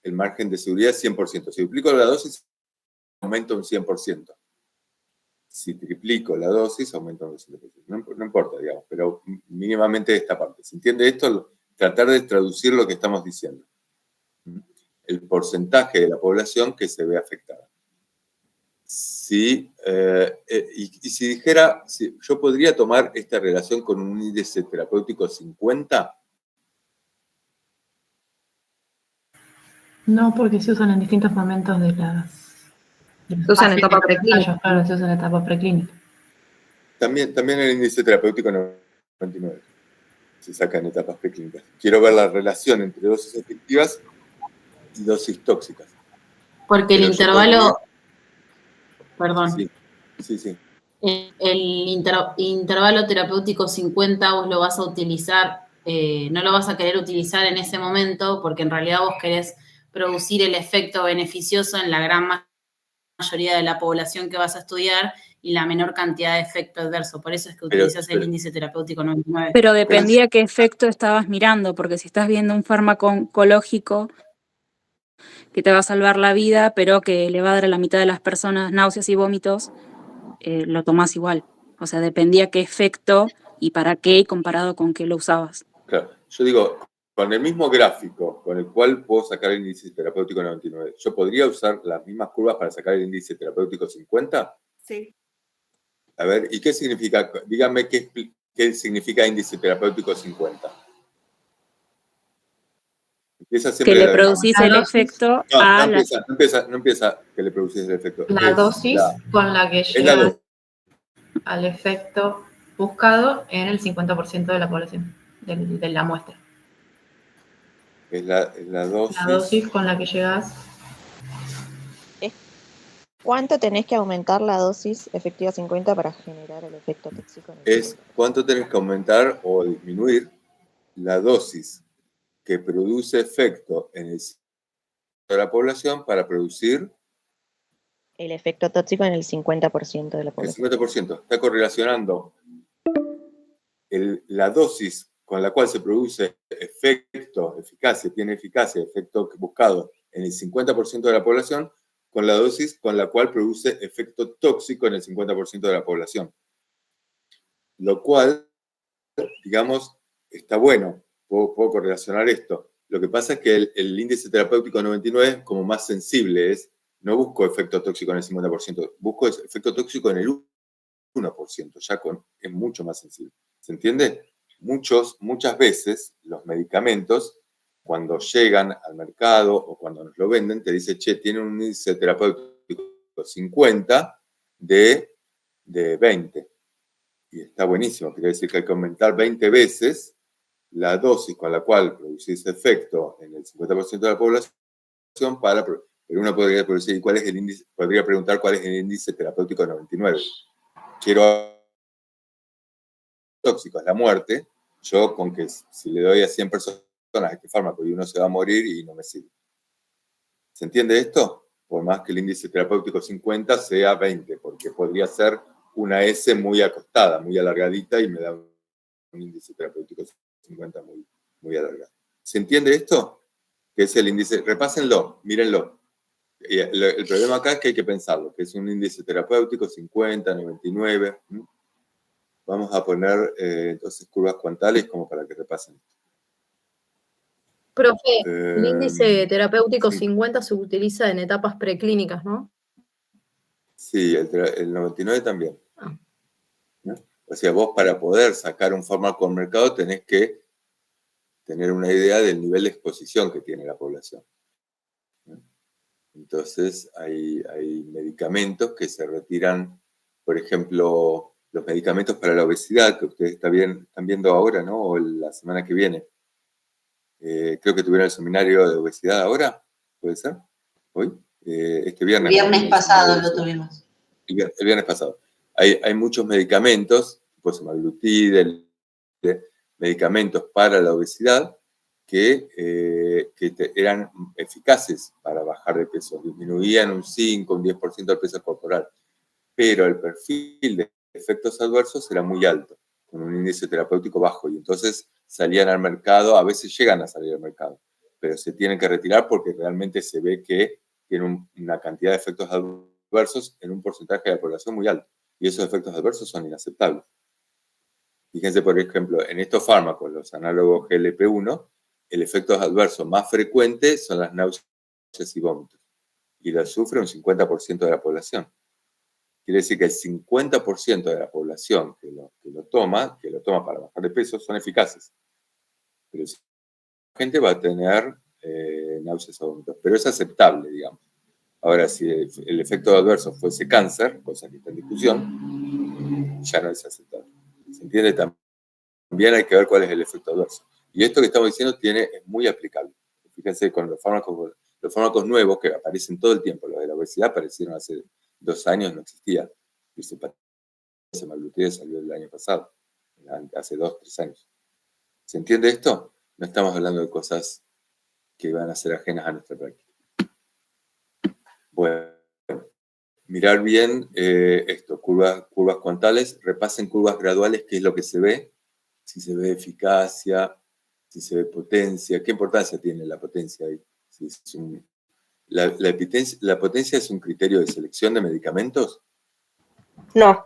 el margen de seguridad es 100%. Si duplico la dosis, aumento un 100%. Si triplico la dosis, aumenta un 200%. No importa, digamos, pero mínimamente esta parte. ¿Se entiende esto? Tratar de traducir lo que estamos diciendo. El porcentaje de la población que se ve afectada. Si, y si dijera, si yo podría tomar esta relación con un índice terapéutico 50. No, porque se usan en distintos momentos de las... Se usan en etapa preclínica. Claro, se usan en etapa preclínica. También el índice terapéutico 99 se saca en etapas preclínicas. Quiero ver la relación entre dosis efectivas y dosis tóxicas. Porque el intervalo... Perdón. Sí. El intervalo terapéutico 50 vos lo vas a utilizar, no lo vas a querer utilizar en ese momento porque en realidad vos querés producir el efecto beneficioso en la gran mayoría de la población que vas a estudiar y la menor cantidad de efecto adverso. Por eso es que utilizas el índice terapéutico 99. Pero dependía qué efecto estabas mirando, porque si estás viendo un fármaco oncológico que te va a salvar la vida, pero que le va a dar a la mitad de las personas náuseas y vómitos, lo tomás igual. O sea, dependía qué efecto y para qué y comparado con qué lo usabas. Claro, yo digo, con el mismo gráfico con el cual puedo sacar el índice terapéutico 99, ¿yo podría usar las mismas curvas para sacar el índice terapéutico 50? Sí. A ver, ¿y qué significa? Dígame qué significa índice terapéutico 50. Empieza siempre que le producís el efecto a la... No empieza que le producís el efecto. La dosis con la que llega al efecto buscado en el 50% de la población, de la muestra. Es la dosis. La dosis con la que llegas. ¿Cuánto tenés que aumentar la dosis efectiva 50 para generar el efecto tóxico? Es cuánto tenés que aumentar o disminuir la dosis que produce efecto en el de la población para producir el efecto tóxico en el 50% de la población. El 50%. Está correlacionando la dosis con la cual se produce efecto, eficacia, tiene eficacia, efecto buscado en el 50% de la población, con la dosis con la cual produce efecto tóxico en el 50% de la población. Lo cual, digamos, está bueno. Puedo correlacionar esto. Lo que pasa es que el índice terapéutico 99 es como más sensible. No busco efecto tóxico en el 50%, busco efecto tóxico en el 1%, ya es mucho más sensible. ¿Se entiende? Muchas veces los medicamentos, cuando llegan al mercado o cuando nos lo venden, te dice, che, tiene un índice terapéutico 50 de 20. Y está buenísimo, quiere decir que hay que aumentar 20 veces la dosis con la cual producís efecto en el 50% de la población pero uno podría producir, ¿y cuál es el índice? Podría preguntar cuál es el índice terapéutico 99. Quiero tóxico, es la muerte. Yo con que si le doy a 100 personas este fármaco y uno se va a morir y no me sirve. ¿Se entiende esto? Por más que el índice terapéutico 50 sea 20, porque podría ser una S muy acostada, muy alargadita y me da un índice terapéutico 50 muy alargado. ¿Se entiende esto? Que es el índice, repásenlo, mírenlo. El problema acá es que hay que pensarlo, que es un índice terapéutico 50, 99. Vamos a poner entonces curvas cuantales como para que repasen. Profe, el índice terapéutico 50 se utiliza en etapas preclínicas, ¿no? Sí, el 99 también. ¿No? O sea, vos para poder sacar un fármaco al mercado tenés que tener una idea del nivel de exposición que tiene la población. ¿No? Entonces, hay medicamentos que se retiran, por ejemplo, los medicamentos para la obesidad, que ustedes están viendo ahora, ¿no? O la semana que viene. Creo que tuvieron el seminario de obesidad ahora, ¿puede ser? ¿Hoy? Este viernes. El viernes pasado lo tuvimos. El viernes pasado. Hay muchos medicamentos, tipo semaglutide, medicamentos para la obesidad que eran eficaces para bajar de peso, disminuían un 5, un 10% del peso corporal, pero el perfil de efectos adversos era muy alto, con un índice terapéutico bajo, y entonces salían al mercado, a veces llegan a salir al mercado, pero se tienen que retirar porque realmente se ve que tienen una cantidad de efectos adversos en un porcentaje de la población muy alto, y esos efectos adversos son inaceptables. Fíjense, por ejemplo, en estos fármacos, los análogos GLP-1, el efecto adverso más frecuente son las náuseas y vómitos, y lo sufre un 50% de la población. Quiere decir que el 50% de la población que lo toma para bajar de peso, son eficaces. Pero la gente va a tener náuseas o vómitos, pero es aceptable, digamos. Ahora, si el efecto adverso fuese cáncer, cosa que está en discusión, ya no es aceptable. ¿Se entiende? También hay que ver cuál es el efecto adverso. Y esto que estamos diciendo es muy aplicable. Fíjense, con los fármacos nuevos que aparecen todo el tiempo, los de la obesidad aparecieron hace 2 años, no existía. Y semaglutide salió el año pasado, hace 2, 3 años. ¿Se entiende esto? No estamos hablando de cosas que van a ser ajenas a nuestra práctica. Bueno, mirar bien esto, curvas cuantales, repasen curvas graduales, qué es lo que se ve, si se ve eficacia, si se ve potencia, ¿qué importancia tiene la potencia ahí? Si es ¿La potencia es un criterio de selección de medicamentos? No.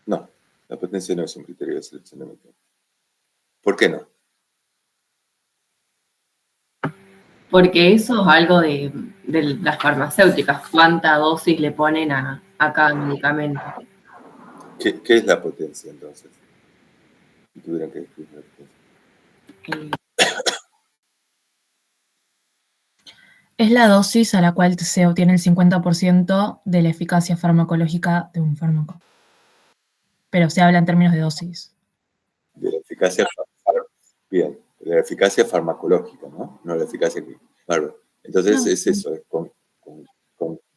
No, la potencia no es un criterio de selección de medicamentos. ¿Por qué no? Porque eso es algo de las farmacéuticas, cuánta dosis le ponen a cada medicamento. ¿Qué es la potencia entonces? Si tuvieran que describir la potencia. Es la dosis a la cual se obtiene el 50% de la eficacia farmacológica de un fármaco. Pero se habla en términos de dosis. De la eficacia, bien, de la eficacia farmacológica, ¿no? No la eficacia clínica. Bárbaro. Entonces No. es eso, con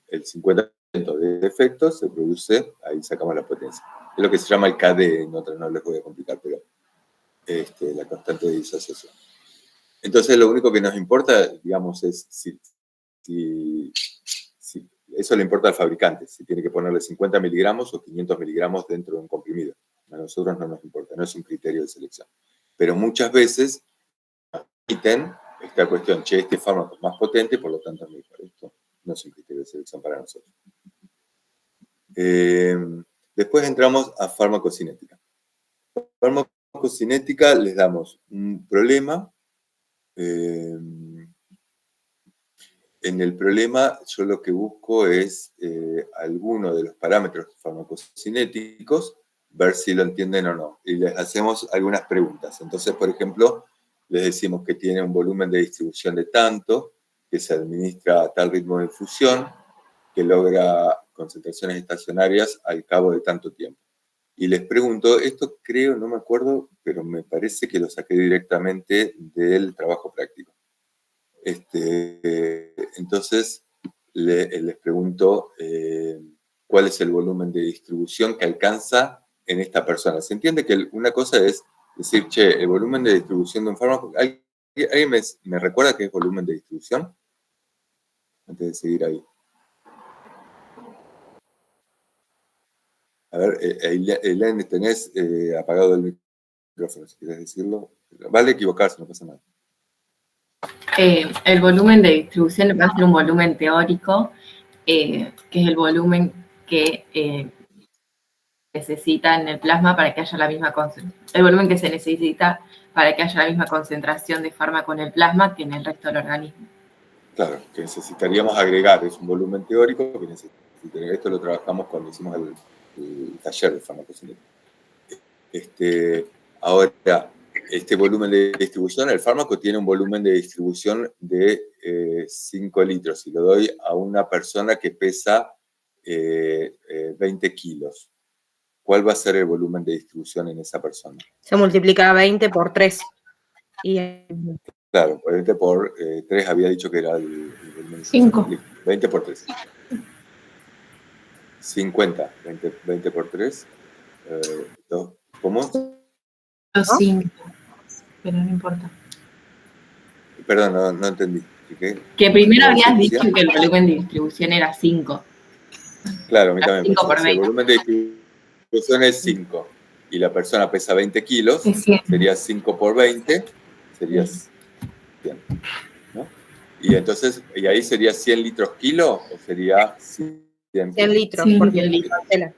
el 50% de efectos se produce, ahí sacamos la potencia. Es lo que se llama el KD, no les voy a complicar, pero la constante de disociación. Entonces lo único que nos importa, digamos, es si eso le importa al fabricante, si tiene que ponerle 50 miligramos o 500 miligramos dentro de un comprimido. A nosotros no nos importa, no es un criterio de selección. Pero muchas veces permiten esta cuestión, este fármaco es más potente, por lo tanto es mejor. Esto no es un criterio de selección para nosotros. Después entramos a farmacocinética. Farmacocinética les damos un problema. En el problema yo lo que busco es alguno de los parámetros farmacocinéticos, ver si lo entienden o no. Y les hacemos algunas preguntas. Entonces, por ejemplo, les decimos que tiene un volumen de distribución de tanto, que se administra a tal ritmo de infusión, que logra concentraciones estacionarias al cabo de tanto tiempo. Y les pregunto, esto creo, no me acuerdo, pero me parece que lo saqué directamente del trabajo práctico. Entonces, les pregunto cuál es el volumen de distribución que alcanza en esta persona. ¿Se entiende que una cosa es decir, che, el volumen de distribución de un fármaco, ¿alguien me recuerda qué es volumen de distribución? Antes de seguir ahí. A ver, Elaine, tenés apagado el micrófono, si quieres decirlo. Vale equivocarse, no pasa nada. El volumen de distribución va a ser un volumen teórico, que es el volumen que necesita en el plasma para que haya la misma concentración. El volumen que se necesita para que haya la misma concentración de fármaco en el plasma que en el resto del organismo. Claro, que necesitaríamos agregar, es un volumen teórico que necesitaríamos. Esto lo trabajamos cuando hicimos el taller de farmacocinética. Ahora, este volumen de distribución, el fármaco tiene un volumen de distribución de 5 litros y lo doy a una persona que pesa 20 kilos. ¿Cuál va a ser el volumen de distribución en esa persona? Se multiplica 20 por 3. Claro, 20 por 3 había dicho que era el volumen. 5. 20 por 3. 50. 20 por 3. ¿Cómo? 5, pero no importa. Perdón, no entendí. ¿Qué? Que primero ¿Cómo habías decía? dicho que el volumen de distribución era 5. Claro, a mí también me 5 por parece. Si el 20. volumen de distribución es 5 y la persona pesa 20 kilos, Es 100. sería 5 por 20, sería 100. ¿No? Y entonces, ¿y ahí sería 100 litros kilo o sería 100 100 litros, Sí, porque 100 litros. Marcela.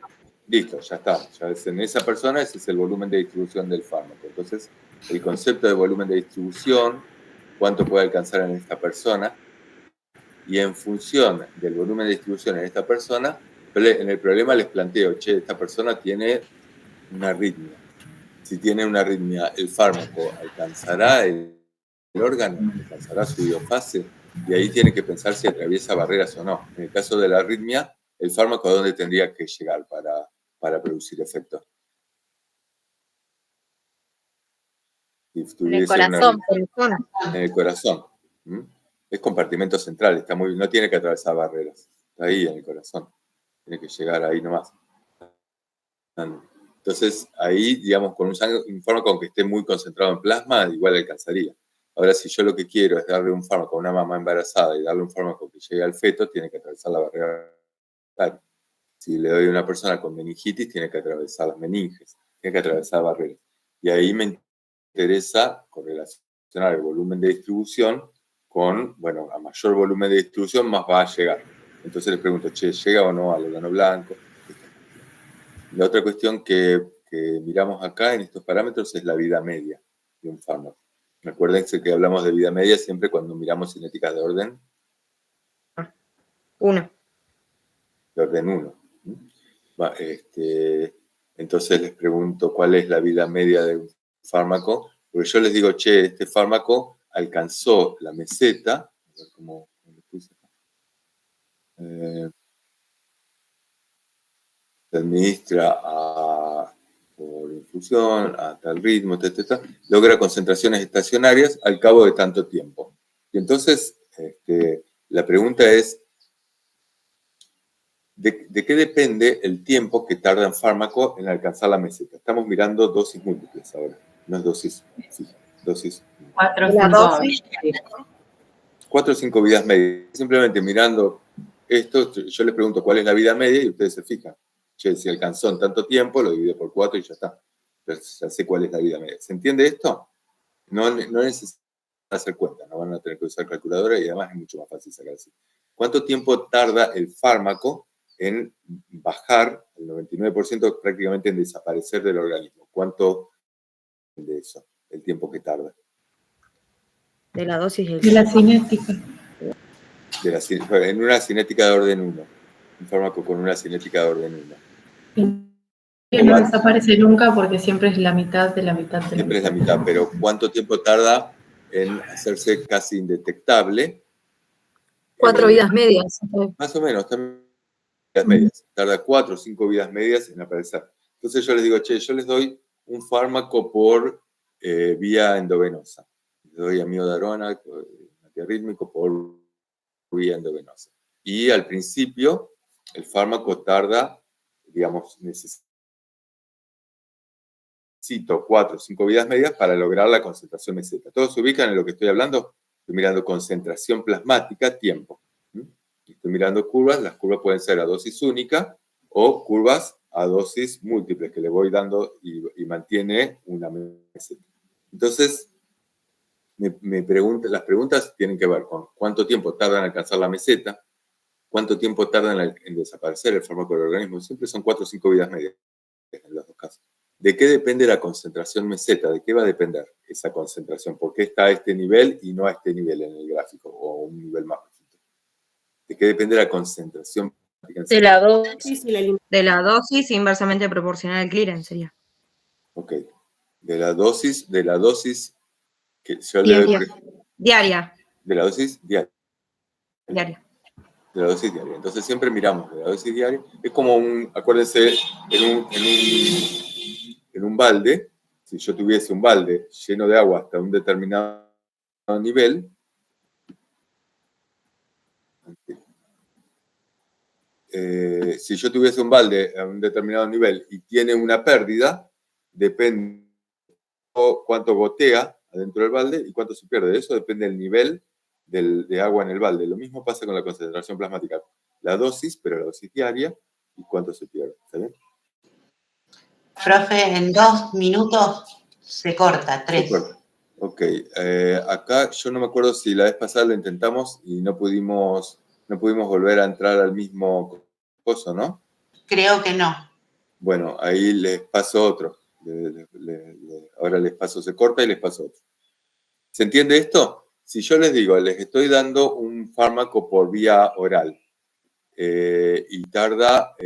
Listo, ya está. Ya es en esa persona ese es el volumen de distribución del fármaco. Entonces, el concepto de volumen de distribución, cuánto puede alcanzar en esta persona, y en función del volumen de distribución en esta persona, en el problema les planteo, che, esta persona tiene una arritmia. Si tiene una arritmia, el fármaco alcanzará el órgano, alcanzará su biofase, y ahí tiene que pensar si atraviesa barreras o no. En el caso de la arritmia, el fármaco a dónde tendría que llegar para producir efecto. Si En el tuviese una corazón, arritmia. En el corazón. ¿Mm? Es compartimento central, está no tiene que atravesar barreras. Está ahí en el corazón. Tiene que llegar ahí nomás. Entonces, ahí, digamos, con un fármaco que esté muy concentrado en plasma, igual alcanzaría. Ahora, si yo lo que quiero es darle un fármaco a una mamá embarazada y darle un fármaco que llegue al feto, tiene que atravesar la barrera. Claro. Si le doy a una persona con meningitis, tiene que atravesar las meninges, tiene que atravesar barreras. Y ahí me interesa correlacionar el volumen de distribución con, bueno, a mayor volumen de distribución, más va a llegar. Entonces le pregunto, che, ¿llega o no al órgano blanco? La otra cuestión que miramos acá en estos parámetros es la vida media de un fármaco. Recuérdense que hablamos de vida media siempre cuando miramos cinéticas de orden 1. de orden 1. Entonces les pregunto cuál es la vida media de un fármaco, porque yo les digo, che, este fármaco alcanzó la meseta, a ver cómo lo puse acá. Se administra por infusión, a tal ritmo, logra concentraciones estacionarias al cabo de tanto tiempo. Y entonces, la pregunta es, ¿de qué depende el tiempo que tarda un fármaco en alcanzar la meseta? Estamos mirando dosis múltiples ahora, no es dosis fija, dosis. 4 o La 5. dosis. 4 o 5 vidas medias. Simplemente mirando esto, yo les pregunto cuál es la vida media y ustedes se fijan. Che, si alcanzó en tanto tiempo, lo divido por 4 y ya está. Entonces ya sé cuál es la vida media. ¿Se entiende esto? No necesitan hacer cuenta, no van a tener que usar calculadora y además es mucho más fácil sacar así. ¿Cuánto tiempo tarda el fármaco en bajar, el 99% prácticamente en desaparecer del organismo? ¿Cuánto de eso, el tiempo que tarda? De la dosis del De la cinética. En una cinética de orden 1. Un fármaco con una cinética de orden 1. Que no desaparece nunca porque siempre es la mitad de la mitad de la Siempre es la mitad, pero ¿cuánto tiempo tarda en hacerse casi indetectable? 4 vidas medias. Más o menos, también vidas medias. Tarda 4 o 5 vidas medias en aparecer. Entonces yo les digo, che, yo les doy un fármaco por vía endovenosa. Les doy amiodarona, antiarrítmico por vía endovenosa. Y al principio, el fármaco tarda, digamos, necesito 4 o 5 vidas medias para lograr la concentración meseta. ¿Todos se ubican en lo que estoy hablando? Estoy mirando concentración plasmática, tiempo. Estoy mirando curvas, las curvas pueden ser a dosis única o curvas a dosis múltiples que le voy dando y mantiene una meseta. Entonces, las preguntas tienen que ver con cuánto tiempo tarda en alcanzar la meseta, cuánto tiempo tarda en desaparecer el fármaco del organismo. Siempre son 4 o 5 vidas medias en los dos casos. ¿De qué depende la concentración meseta? ¿De qué va a depender esa concentración? ¿Por qué está a este nivel y no a este nivel en el gráfico o un nivel más bajito? ¿De qué depende la concentración? De la dosis inversamente proporcional al clearance sería. Ok. De la dosis que yo le doy. Diaria. De la dosis diaria. Diaria. De la dosis diaria. Entonces siempre miramos de la dosis diaria. Es como acuérdense, en un balde, si yo tuviese un balde lleno de agua hasta un determinado nivel, si yo tuviese un balde a un determinado nivel y tiene una pérdida, depende cuánto gotea adentro del balde y cuánto se pierde. Eso depende del nivel de agua en el balde. Lo mismo pasa con la concentración plasmática. La dosis, pero la dosis diaria y cuánto se pierde. ¿Está bien? Profe, en 2 minutos se corta, 3. Ok, acá yo no me acuerdo si la vez pasada lo intentamos y no pudimos volver a entrar al mismo coso, ¿no? Creo que no. Bueno, ahí les paso otro. Ahora les paso, se corta y les paso otro. ¿Se entiende esto? Si yo les digo, les estoy dando un fármaco por vía oral y tarda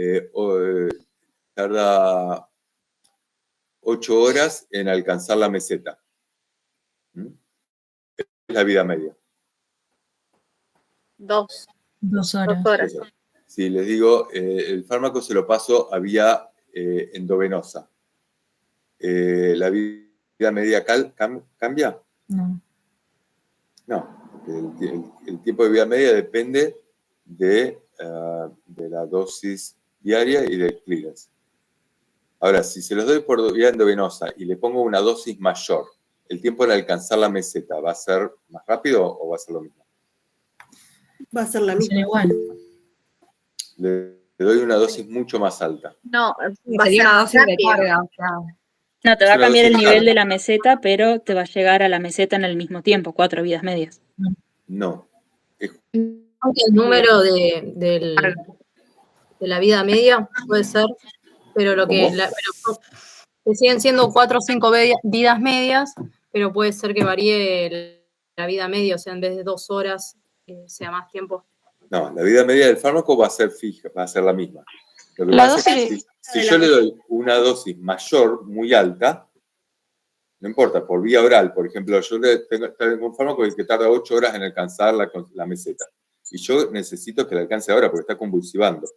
8 horas en alcanzar la meseta. Es la vida media. 2 2 horas. Si les digo, el fármaco se lo paso a vía endovenosa. ¿La vida media cambia? No. No, el tiempo de vida media depende de la dosis diaria y del clearance. Ahora, si se los doy por vía endovenosa y le pongo una dosis mayor, ¿el tiempo de alcanzar la meseta va a ser más rápido o va a ser lo mismo? Va a ser la misma. Igual. Le doy una dosis mucho más alta. No, Sería una dosis de carga. No, te va a Es una cambiar el dosis de nivel carga. de la meseta, pero te va a llegar a la meseta en el mismo tiempo, 4 vidas medias. No. Aunque el número de la vida media puede ser, pero que siguen siendo 4 o 5 vidas medias, pero puede ser que varíe la vida media, o sea, en vez de 2 horas, sea más tiempo. No, la vida media del fármaco va a ser fija, va a ser la misma. Lo que La pasa es que dosis si yo le doy una dosis mayor, muy alta, no importa, por vía oral, por ejemplo, yo tengo un fármaco que tarda 8 horas en alcanzar la meseta. Y yo necesito que la alcance ahora porque está convulsivando.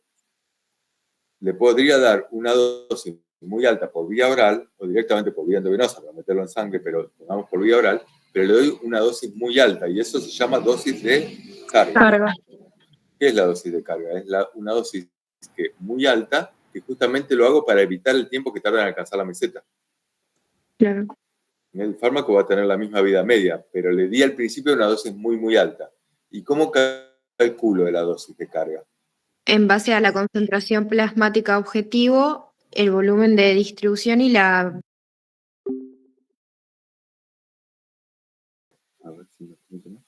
Le podría dar una dosis muy alta por vía oral o directamente por vía endovenosa para meterlo en sangre, pero pongamos por vía oral, pero le doy una dosis muy alta y eso se llama dosis de carga. ¿Qué es la dosis de carga? Es una dosis muy alta que justamente lo hago para evitar el tiempo que tarda en alcanzar la meseta. Claro. El fármaco va a tener la misma vida media, pero le di al principio una dosis muy alta. ¿Y cómo calculo la dosis de carga? En base a la concentración plasmática objetivo, el volumen de distribución y la... A ver si me funciona.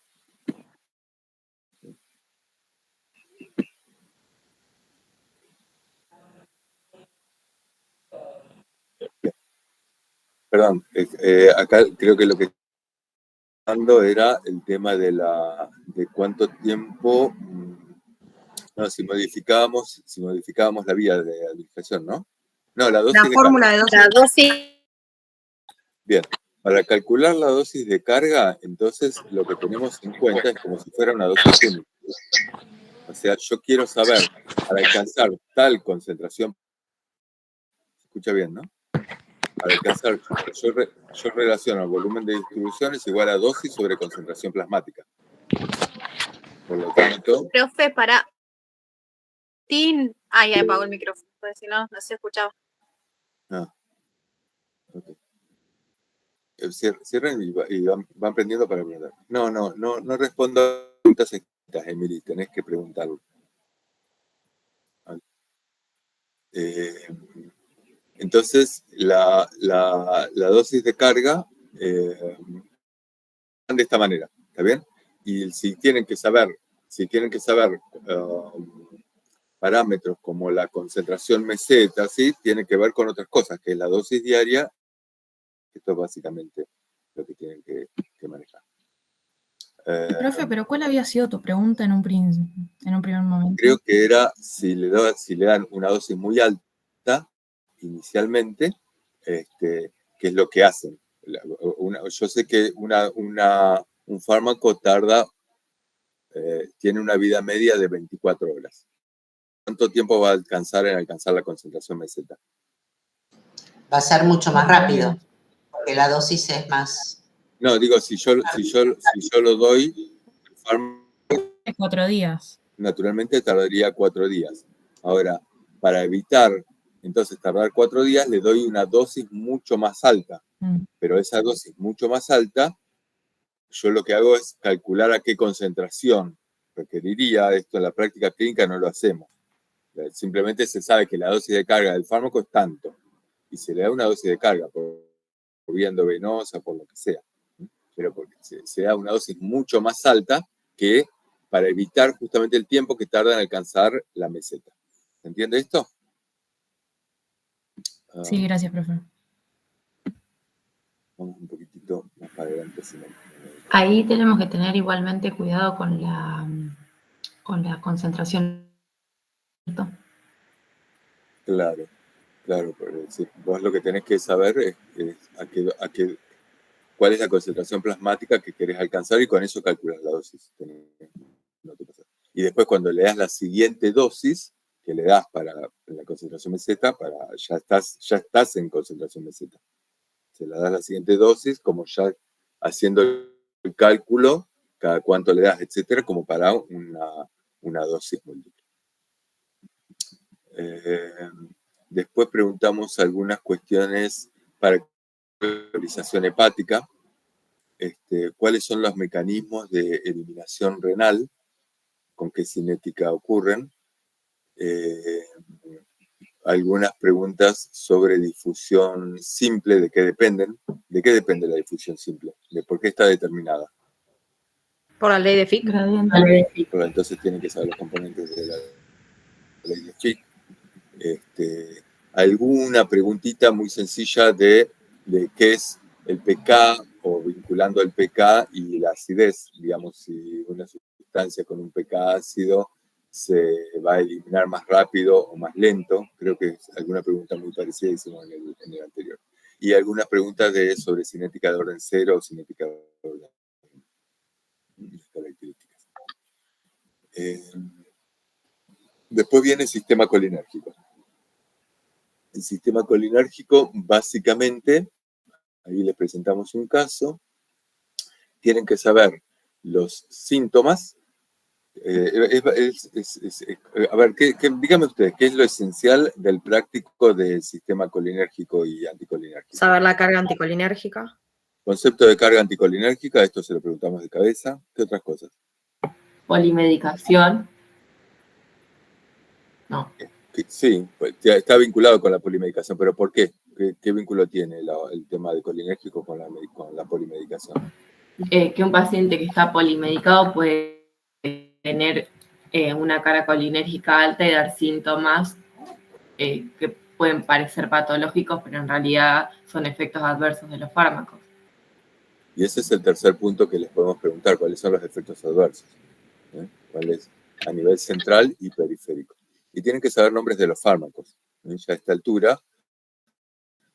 Perdón, acá creo que lo que estoy hablando era el tema de cuánto tiempo, no, si modificábamos la vía de administración, ¿no? No, la dosis La de fórmula carga. de dosis. Bien, para calcular la dosis de carga, entonces lo que tenemos en cuenta es como si fuera una dosis única. O sea, yo quiero saber, para alcanzar tal concentración, se escucha bien, ¿no? Para alcanzar, yo relaciono el volumen de distribución es igual a dosis sobre concentración plasmática. Por lo tanto, Profe, para. Tin. Ay, ya apagó el micrófono, porque si no, no se escuchaba. okay. Cierren y van prendiendo para aprender. No respondo a preguntas escritas, Emily, tenés que preguntarlo. Entonces, la dosis de carga de esta manera, ¿está bien? Y si tienen que saber parámetros como la concentración meseta, ¿sí? Tiene que ver con otras cosas, que es la dosis diaria. Esto es básicamente lo que tienen que manejar. Profe, pero ¿cuál había sido tu pregunta en un primer momento? Creo que era si le dan una dosis muy alta inicialmente, ¿qué es lo que hacen? Yo sé que un fármaco tiene una vida media de 24 horas. ¿Cuánto tiempo va a alcanzar en alcanzar la concentración meseta? Va a ser mucho más rápido, porque la dosis es más... No, digo, si yo lo doy, el fármaco 4 días. naturalmente tardaría 4 días. Ahora, para evitar entonces tardar 4 días, le doy una dosis mucho más alta. Pero esa dosis mucho más alta, yo lo que hago es calcular a qué concentración requeriría. Esto en la práctica clínica no lo hacemos. Simplemente se sabe que la dosis de carga del fármaco es tanto. Y se le da una dosis de carga por vía endovenosa, por lo que sea. Pero porque se da una dosis mucho más alta que para evitar justamente el tiempo que tarda en alcanzar la meseta. ¿Se entiende esto? Sí, gracias, profe. Vamos un poquitito más para adelante. Ahí tenemos que tener igualmente cuidado con la concentración. Claro, claro. Vos lo que tenés que saber es cuál es la concentración plasmática que querés alcanzar y con eso calculas la dosis. No te pasa. Y después cuando le das la siguiente dosis, que le das para la concentración meseta, ya estás en concentración meseta. Se la das la siguiente dosis, como ya haciendo el cálculo, cada cuánto le das, etcétera, como para una dosis múltiple. Después preguntamos algunas cuestiones para priorización hepática. ¿Cuáles son los mecanismos de eliminación renal? ¿Con qué cinética ocurren? Algunas preguntas sobre difusión simple, ¿de qué dependen? ¿De qué depende la difusión simple? ¿De por qué está determinada? Por la ley de Fick. Pero entonces tienen que saber los componentes de la ley de Fick. Alguna preguntita muy sencilla de qué es el pK o vinculando el pK y la acidez. Digamos, si una sustancia con un pK ácido se va a eliminar más rápido o más lento. Creo que es alguna pregunta muy parecida hicimos en el anterior. Y algunas preguntas sobre cinética de orden 0 o cinética de orden características. Después viene el sistema colinérgico. El sistema colinérgico, básicamente, ahí les presentamos un caso, tienen que saber los síntomas. A ver, díganme ustedes, ¿qué es lo esencial del práctico del sistema colinérgico y anticolinérgico? Saber la carga anticolinérgica. Concepto de carga anticolinérgica, esto se lo preguntamos de cabeza. ¿Qué otras cosas? Polimedicación. No. Sí, pues, está vinculado con la polimedicación, pero ¿por qué? ¿Qué vínculo tiene el tema de colinérgico con la polimedicación? Que un paciente que está polimedicado puede tener una carga colinérgica alta y dar síntomas que pueden parecer patológicos, pero en realidad son efectos adversos de los fármacos. Y ese es el tercer punto que les podemos preguntar, ¿cuáles son los efectos adversos? ¿Cuáles a nivel central y periférico? Y tienen que saber nombres de los fármacos, ya a esta altura,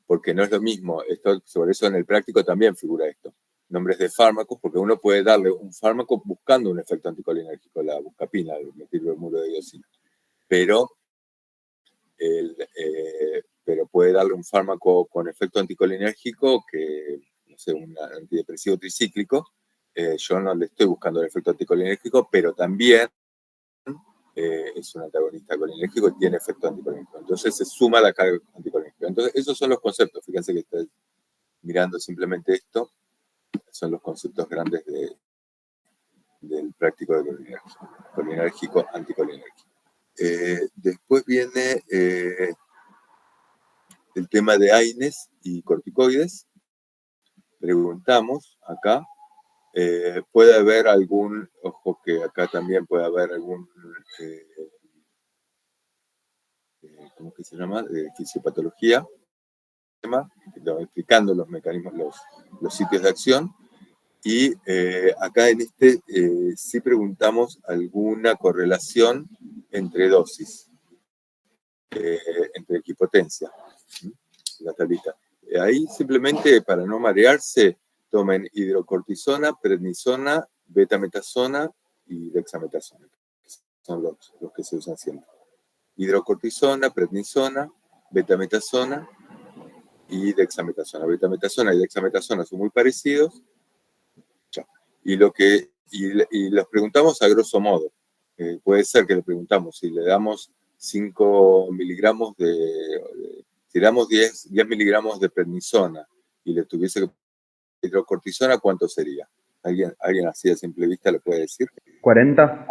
porque no es lo mismo, sobre eso en el práctico también figura esto, nombres de fármacos, porque uno puede darle un fármaco buscando un efecto anticolinérgico, la buscapina, el metilbromuro de diosina, pero puede darle un fármaco con efecto anticolinérgico que, no sé, un antidepresivo tricíclico, yo no le estoy buscando el efecto anticolinérgico, pero también es un antagonista colinérgico y tiene efecto anticolinérgico. Entonces se suma la carga anticolinérgica. Entonces esos son los conceptos. Fíjense que estoy mirando simplemente esto. Son los conceptos grandes del práctico de colinérgico, anticolinérgico. Después viene el tema de AINES y corticoides. Preguntamos acá. Puede haber algún, ojo que acá también puede haber algún, ¿cómo que se llama? Fisiopatología, explicando los mecanismos, los sitios de acción. Y acá en sí preguntamos alguna correlación entre dosis, entre equipotencia, la tablita. Ahí simplemente para no marearse, tomen hidrocortisona, prednisona, betametasona y dexametasona. Son los que se usan siempre. Hidrocortisona, prednisona, betametasona y dexametasona. Betametasona y dexametasona son muy parecidos. Y los preguntamos a grosso modo. Puede ser que le preguntamos si le damos 5 miligramos si le damos 10 miligramos de prednisona y le tuviese que hidrocortisona, ¿cuánto sería? ¿Alguien así a simple vista lo puede decir? 40.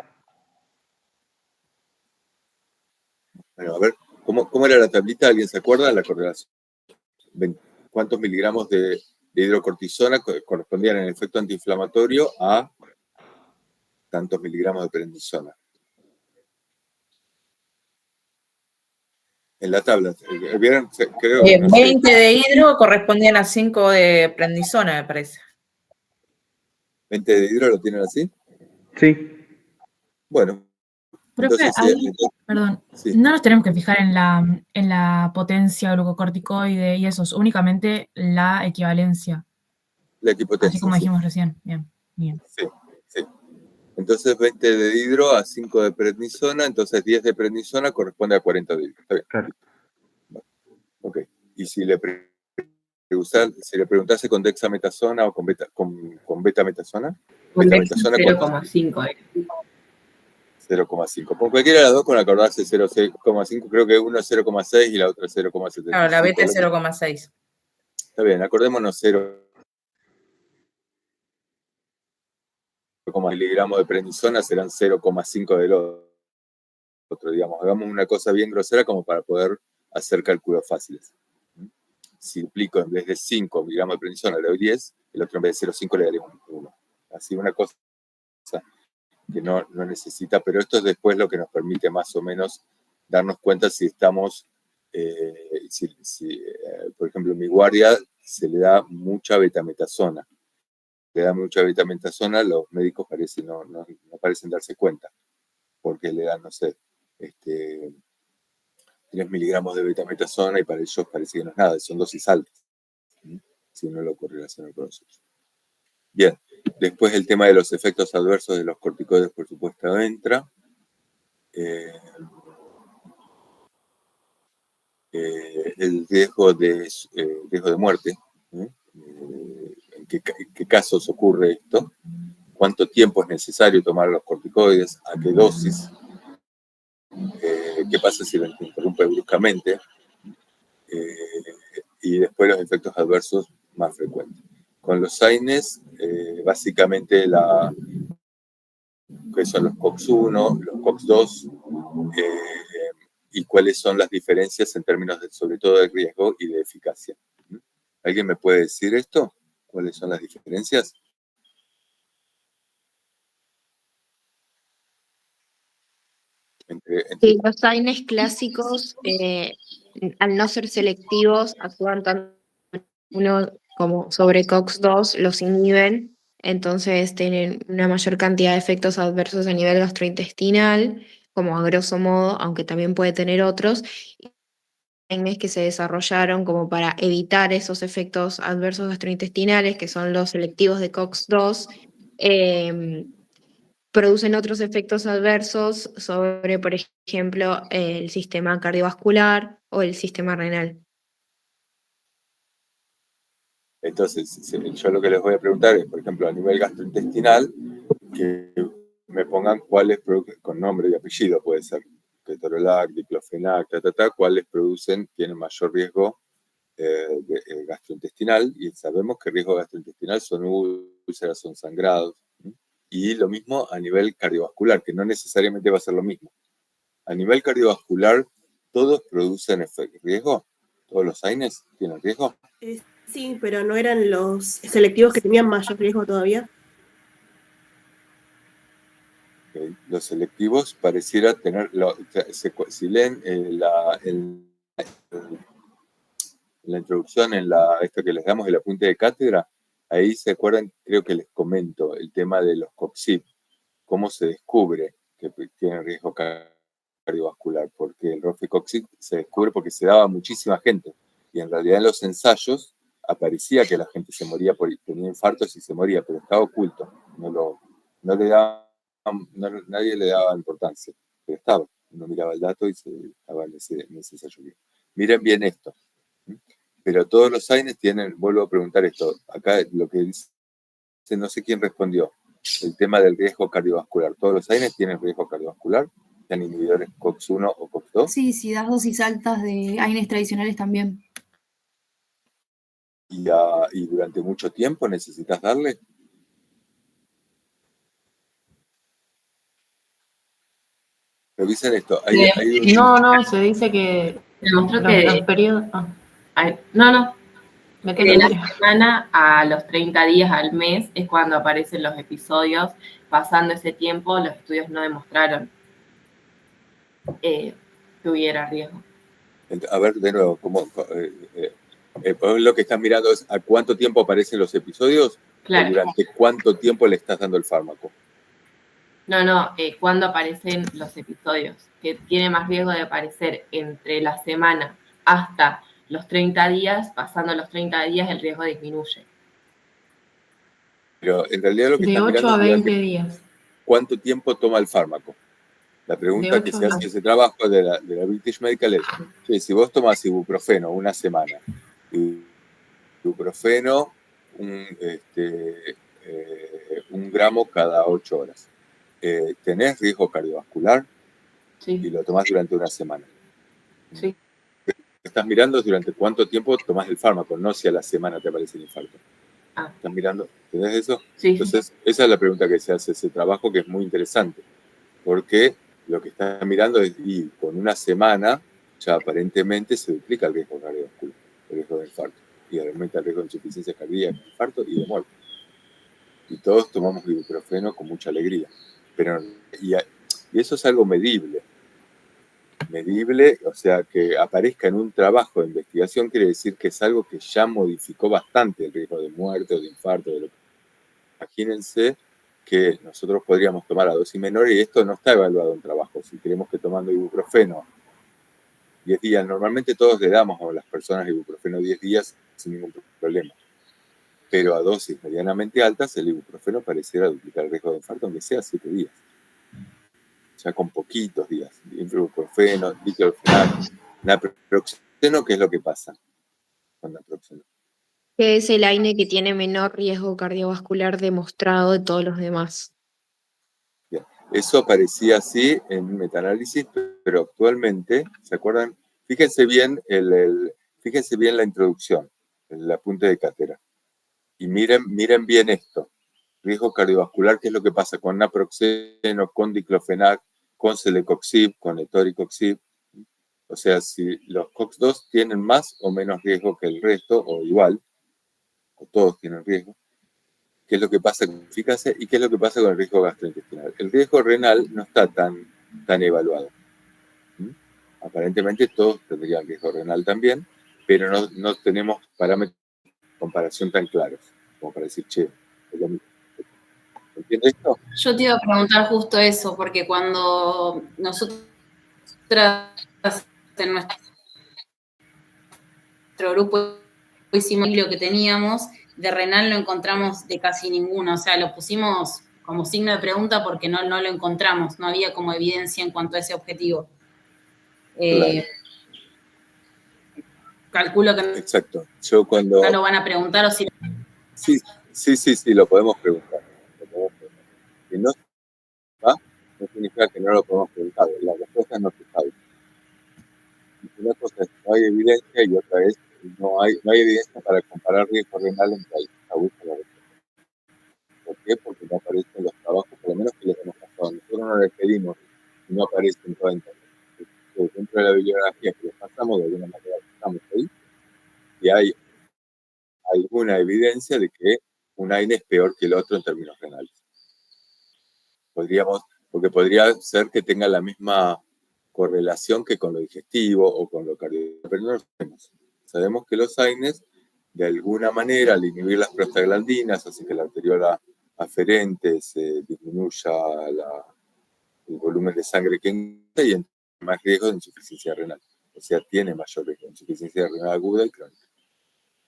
Bueno, a ver, ¿cómo era la tablita? ¿Alguien se acuerda? La correlación. ¿Cuántos miligramos de hidrocortisona correspondían en el efecto antiinflamatorio a tantos miligramos de prednisona? En la tabla, ¿vieron? Creo, no 20 sé, de hidro correspondían a 5 de prednisona, me parece. 20 de hidro, ¿lo tienen así? Sí. Bueno, Profe, entonces, ahí, perdón, sí. no nos tenemos que fijar en la potencia glucocorticoide y eso, es únicamente la equivalencia, La así equipotencia, como sí. dijimos recién. Bien, bien. Sí, sí. Entonces 20 de hidro a 5 de prednisona, entonces 10 de prednisona corresponde a 40 de hidro. Está bien. Claro. Ok. Y si le preguntase con dexametasona o con betametasona, Con betametasona, ¿cuánto? 0,5. 0,5. Con cualquiera de las dos, con acordarse 0,5, creo que uno es 0,6 y la otra es 0,75. Claro, la beta es 0,6. Está bien, acordémonos 0,5 miligramos de prednisona serán 0,5 del otro, digamos. Hagamos una cosa bien grosera como para poder hacer cálculos fáciles. Si duplico en vez de 5 miligramos de prednisona le doy 10, el otro en vez de 0,5 le daré 1. Así una cosa que no necesita, pero esto es después lo que nos permite más o menos darnos cuenta si estamos, por ejemplo, en mi guardia se le da mucha betametasona. Le da mucha betametasona, los médicos no parecen darse cuenta, porque le dan, no sé, 3 miligramos de betametasona y para ellos parece que no es nada, son dosis altas, si uno lo correlaciona con nosotros. Bien, después el tema de los efectos adversos de los corticoides, por supuesto, entra. El riesgo de muerte, ¿en qué casos ocurre esto? ¿Cuánto tiempo es necesario tomar los corticoides? ¿A qué dosis? ¿Qué pasa si lo interrumpe bruscamente? Y después los efectos adversos más frecuentes. Con los AINES, básicamente que son los COX-1, los COX-2, y cuáles son las diferencias en términos sobre todo de riesgo y de eficacia. ¿Alguien me puede decir esto? ¿Cuáles son las diferencias? Sí, los AINES clásicos, al no ser selectivos, actúan tanto uno como sobre COX-2, los inhiben, entonces tienen una mayor cantidad de efectos adversos a nivel gastrointestinal, como a grosso modo, aunque también puede tener otros. AINES que se desarrollaron como para evitar esos efectos adversos gastrointestinales, que son los selectivos de COX-2, producen otros efectos adversos sobre, por ejemplo, el sistema cardiovascular o el sistema renal. Entonces, yo lo que les voy a preguntar es, por ejemplo, a nivel gastrointestinal, que me pongan cuáles, con nombre y apellido puede ser, ketorolac, diclofenac, cuáles tienen mayor riesgo gastrointestinal, y sabemos que riesgo gastrointestinal son úlceras, son sangrados, y lo mismo a nivel cardiovascular, que no necesariamente va a ser lo mismo. A nivel cardiovascular, ¿todos producen riesgo? ¿Todos los AINES tienen riesgo? Sí, pero no eran los selectivos que tenían mayor riesgo todavía. Okay. Los selectivos pareciera tener, si leen la introducción, esto que les damos, el apunte de cátedra, ahí se acuerdan, creo que les comento el tema de los COXIB, cómo se descubre que tienen riesgo cardiovascular, porque el ROFE-COXIB se descubre porque se daba a muchísima gente, y en realidad en los ensayos aparecía que la gente se moría, tenía infartos y se moría, pero estaba oculto, nadie le daba importancia, pero estaba, uno miraba el dato y estaba en ese ensayo. Miren bien esto, pero todos los AINES tienen, vuelvo a preguntar esto, acá lo que dice, no sé quién respondió, el tema del riesgo cardiovascular, ¿todos los AINES tienen riesgo cardiovascular? ¿Tienen inhibidores COX-1 o COX-2? Sí, si das dosis altas de AINES tradicionales también. y durante mucho tiempo necesitas darle. Revisen esto. No, se dice que Demostró los que periodos... Me quedo de la libre. semana a los 30 días al mes es cuando aparecen los episodios. Pasando ese tiempo, los estudios no demostraron que hubiera riesgo. A ver, de nuevo, lo que estás mirando es a cuánto tiempo aparecen los episodios, Claro. o durante cuánto tiempo le estás dando el fármaco. Cuando aparecen los episodios, que tiene más riesgo de aparecer entre la semana hasta los 30 días, pasando los 30 días el riesgo disminuye. Pero en realidad lo que De estás 8 mirando a es 20 durante días. cuánto tiempo toma el fármaco. La De pregunta que 8 se a hace ese trabajo de la British Medical es, che, si vos tomás ibuprofeno una semana, ibuprofeno un gramo cada 8 horas, ¿tenés riesgo cardiovascular? Sí. Y lo tomás durante una semana. Sí. Estás mirando durante cuánto tiempo tomás el fármaco, no si a la semana te aparece el infarto. ¿Estás mirando? ¿Entendés eso? Sí. Entonces, esa es la pregunta que se hace ese trabajo, que es muy interesante, porque lo que está mirando es, y con una semana ya aparentemente se duplica el riesgo cardiovascular, el riesgo de infarto, y aumenta el riesgo de insuficiencia cardíaca, de infarto y de muerte. Y todos tomamos ibuprofeno con mucha alegría. Y eso es algo medible, o sea, que aparezca en un trabajo de investigación quiere decir que es algo que ya modificó bastante el riesgo de muerte o de infarto. Imagínense que nosotros podríamos tomar a dosis menores y esto no está evaluado en trabajo. Si queremos que tomando ibuprofeno 10 días, normalmente todos le damos a las personas ibuprofeno 10 días sin ningún problema. Pero a dosis medianamente altas, el ibuprofeno pareciera duplicar el riesgo de infarto, aunque sea 7 días. Ya con poquitos días. Ibuprofeno, diclofenac, naproxeno, ¿qué es lo que pasa con naproxeno? Que es el AINE que tiene menor riesgo cardiovascular demostrado de todos los demás. Bien. Eso aparecía así en un metaanálisis, pero actualmente, ¿se acuerdan? Fíjense bien fíjense bien la introducción, el apunte de cátedra. Y miren bien esto. Riesgo cardiovascular, ¿qué es lo que pasa con naproxeno, con diclofenac, con celecoxib, con etoricoxib? O sea, si los COX-2 tienen más o menos riesgo que el resto, o igual, o todos tienen riesgo, ¿qué es lo que pasa con eficacia y qué es lo que pasa con el riesgo gastrointestinal? El riesgo renal no está tan evaluado. Aparentemente todos tendrían riesgo renal también, pero no tenemos parámetros de comparación tan claros como para decir, che, es lo mismo. ¿Entiendes esto? Yo te iba a preguntar justo eso, porque cuando nosotros en nuestro grupo hicimos lo que teníamos, de renal no encontramos de casi ninguno, o sea, lo pusimos como signo de pregunta porque no lo encontramos, no había como evidencia en cuanto a ese objetivo. Claro. Calculo que Exacto. Yo cuando... no lo van a preguntar o si... Sí, lo podemos preguntar. Si no va, no significa que no lo podemos preguntar. La respuesta no se sabe. Una cosa es no hay evidencia y otra es no hay evidencia para comparar riesgo renal entre países. ¿Por qué? Porque no aparecen los trabajos, por lo menos que les hemos pasado. Nosotros no les pedimos y no aparecen todas dentro de la bibliografía que les pasamos, de alguna manera estamos ahí, y hay alguna evidencia de que un AINE es peor que el otro en términos renales. Porque podría ser que tenga la misma correlación que con lo digestivo o con lo cardiovascular, pero no lo sabemos. Sabemos que los AINES, de alguna manera, al inhibir las prostaglandinas, hace que la arteriola aferente se disminuya el volumen de sangre que entra y tiene más riesgo de insuficiencia renal. O sea, tiene mayor riesgo de insuficiencia renal aguda y crónica.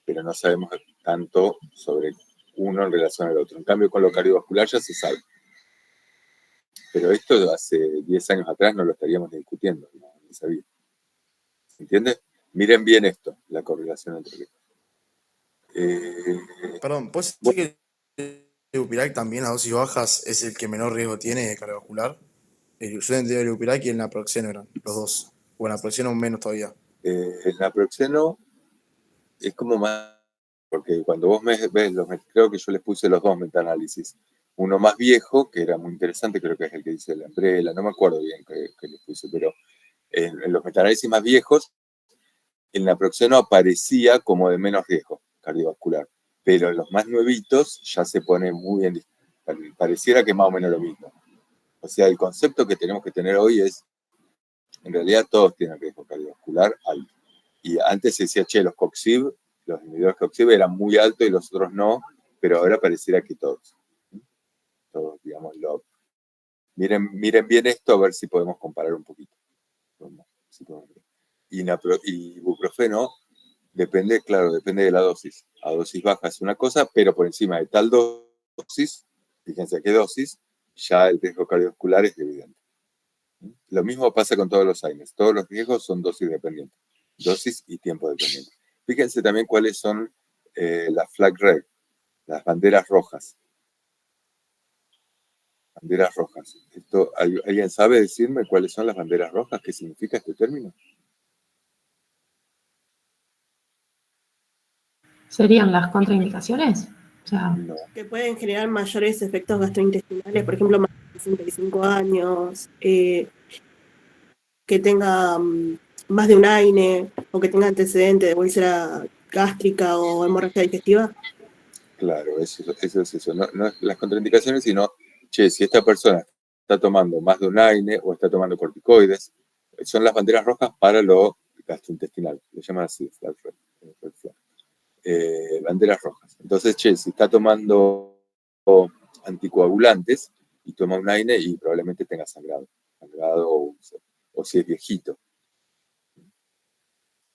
Pero no sabemos tanto sobre uno en relación al otro. En cambio, con lo cardiovascular ya se sabe. Pero esto hace 10 años atrás no lo estaríamos discutiendo, no sabía. ¿Se entiende? Miren bien esto, la correlación entre riesgos. Perdón, ¿puedes decir que el Leupilac también a dosis bajas es el que menor riesgo tiene de cardiovascular? Yo entendí el Leupilac y el naproxeno eran los dos. O el naproxeno menos todavía. El naproxeno es como más Porque cuando vos ves, creo que yo les puse los dos metaanálisis. Uno más viejo, que era muy interesante, creo que es el que dice la Umbrella, no me acuerdo bien qué les puse, pero en los metaanálisis más viejos, el naproxeno aparecía como de menos riesgo cardiovascular, pero en los más nuevitos ya se pone muy en... Pareciera que más o menos lo mismo. O sea, el concepto que tenemos que tener hoy es, en realidad todos tienen riesgo cardiovascular alto. Y antes se decía, che, los COXIB, los inhibidores COXIB eran muy altos y los otros no, pero ahora pareciera que todos. Todos, digamos, miren bien esto a ver si podemos comparar un poquito. Y ibuprofeno depende de la dosis. A dosis baja es una cosa, pero por encima de tal dosis, fíjense qué dosis, ya el riesgo cardiovascular es evidente. Lo mismo pasa con todos los AINES. Todos los riesgos son dosis dependientes. Dosis y tiempo dependiente. Fíjense también cuáles son las flag red, las banderas rojas. Banderas rojas. ¿Alguien sabe decirme cuáles son las banderas rojas? ¿Qué significa este término? ¿Serían las contraindicaciones? O sea, Que pueden generar mayores efectos gastrointestinales, por ejemplo, más de 65 años, que tenga más de un AINE, o que tenga antecedente de úlcera gástrica o hemorragia digestiva. Claro, eso es eso. No es las contraindicaciones, sino, che, si esta persona está tomando más de un AINE o está tomando corticoides, son las banderas rojas para lo gastrointestinal. Le llaman así, banderas rojas. Entonces, che, si está tomando anticoagulantes y toma un AINE y probablemente tenga sangrado o si es viejito.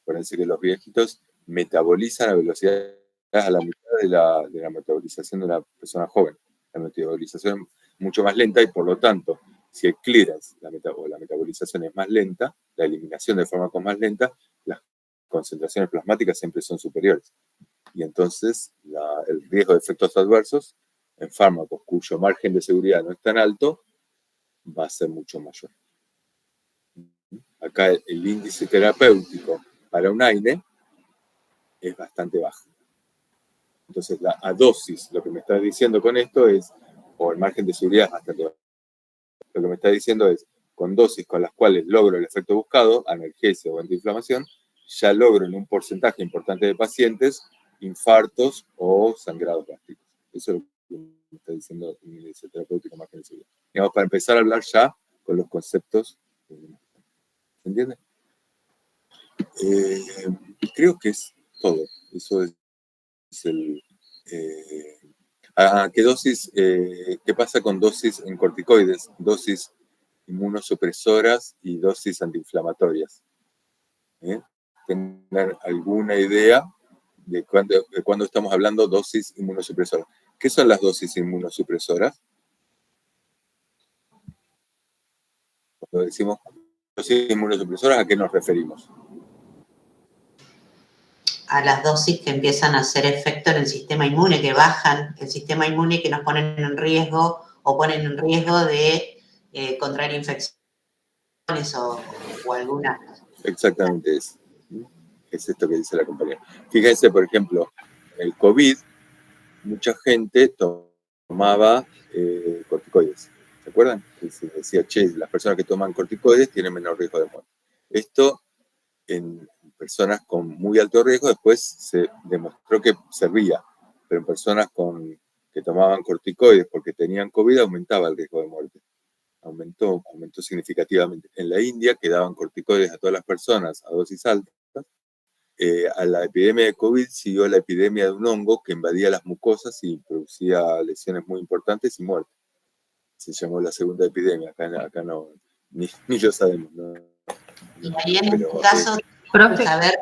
Acuérdense que los viejitos metabolizan a velocidad a la mitad de la metabolización de una persona joven. La metabolización es mucho más lenta y por lo tanto, si el clearance o la metabolización es más lenta, la eliminación de fármacos más lenta, las concentraciones plasmáticas siempre son superiores. Y entonces el riesgo de efectos adversos en fármacos cuyo margen de seguridad no es tan alto va a ser mucho mayor. Acá el índice terapéutico para un AINE es bastante bajo. Entonces, a dosis, lo que me está diciendo con esto es, o el margen de seguridad es bastante bajo. Lo que me está diciendo es, con dosis con las cuales logro el efecto buscado, analgesia o antiinflamación, ya logro en un porcentaje importante de pacientes infartos o sangrados gástricos. Eso es lo que me está diciendo el índice terapéutico margen de seguridad. Digamos, para empezar a hablar ya con los conceptos. ¿Se entiende? Creo que es todo. Eso es el... ¿Qué dosis? ¿Qué pasa con dosis en corticoides? Dosis inmunosupresoras y dosis antiinflamatorias. ¿Tienen alguna idea de cuándo estamos hablando dosis inmunosupresoras? ¿Qué son las dosis inmunosupresoras? Cuando decimos dosis inmunosupresoras, ¿a qué nos referimos? A las dosis que empiezan a hacer efecto en el sistema inmune, que bajan el sistema inmune, que nos ponen en riesgo o ponen en riesgo de contraer infecciones o alguna. Exactamente eso. Es esto que dice la compañera. Fíjense, por ejemplo, en el COVID, mucha gente tomaba corticoides. ¿Se acuerdan? Que se decía, che, las personas que toman corticoides tienen menor riesgo de muerte. Esto en personas con muy alto riesgo después se demostró que servía, pero en personas que tomaban corticoides porque tenían COVID aumentaba el riesgo de muerte. Aumentó significativamente. En la India, que daban corticoides a todas las personas a dosis altas, a la epidemia de COVID siguió la epidemia de un hongo que invadía las mucosas y producía lesiones muy importantes y muerte. Se llamó la segunda epidemia. Acá no, ni lo sabemos, ¿no? Y ahí en este caso, saber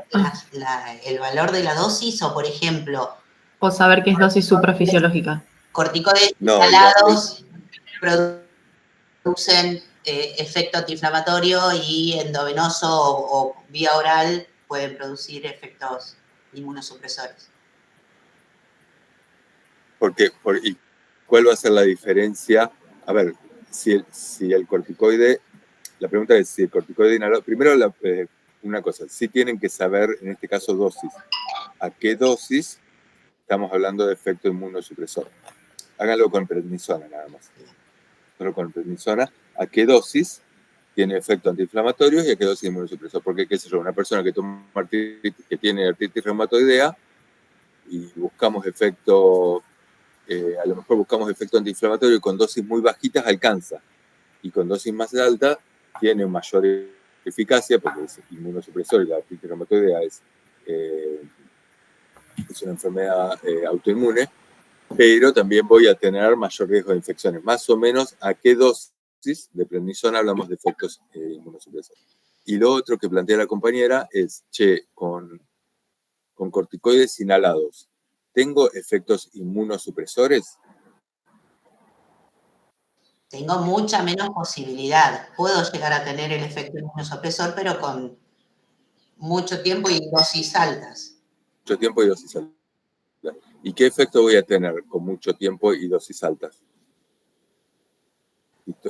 el valor de la dosis o, por ejemplo... O saber qué es dosis suprafisiológica. Corticoides inhalados producen efecto antiinflamatorio y endovenoso o vía oral pueden producir efectos inmunosupresores. ¿Y cuál va a ser la diferencia? A ver, si el corticoide... La pregunta es si el corticoide inhalado... Primero, una cosa, sí tienen que saber, en este caso, dosis. ¿A qué dosis estamos hablando de efecto inmunosupresor. Háganlo con prednisona nada más. Solo con prednisona. ¿A qué dosis tiene efecto antiinflamatorio y a qué dosis inmunosupresor? Porque, qué sé yo, una persona que tiene artritis reumatoidea y buscamos efecto, a lo mejor buscamos efecto antiinflamatorio y con dosis muy bajitas alcanza. Y con dosis más alta tiene mayor eficacia porque es inmunosupresor y la artritis reumatoidea es una enfermedad autoinmune, pero también voy a tener mayor riesgo de infecciones. Más o menos, ¿a qué dosis de prednisona hablamos de efectos inmunosupresores? Y lo otro que plantea la compañera es, con corticoides inhalados, ¿tengo efectos inmunosupresores? Tengo mucha menos posibilidad. Puedo llegar a tener el efecto inmunosupresor, pero con mucho tiempo y dosis altas. Mucho tiempo y dosis altas. ¿Y qué efecto voy a tener con mucho tiempo y dosis altas?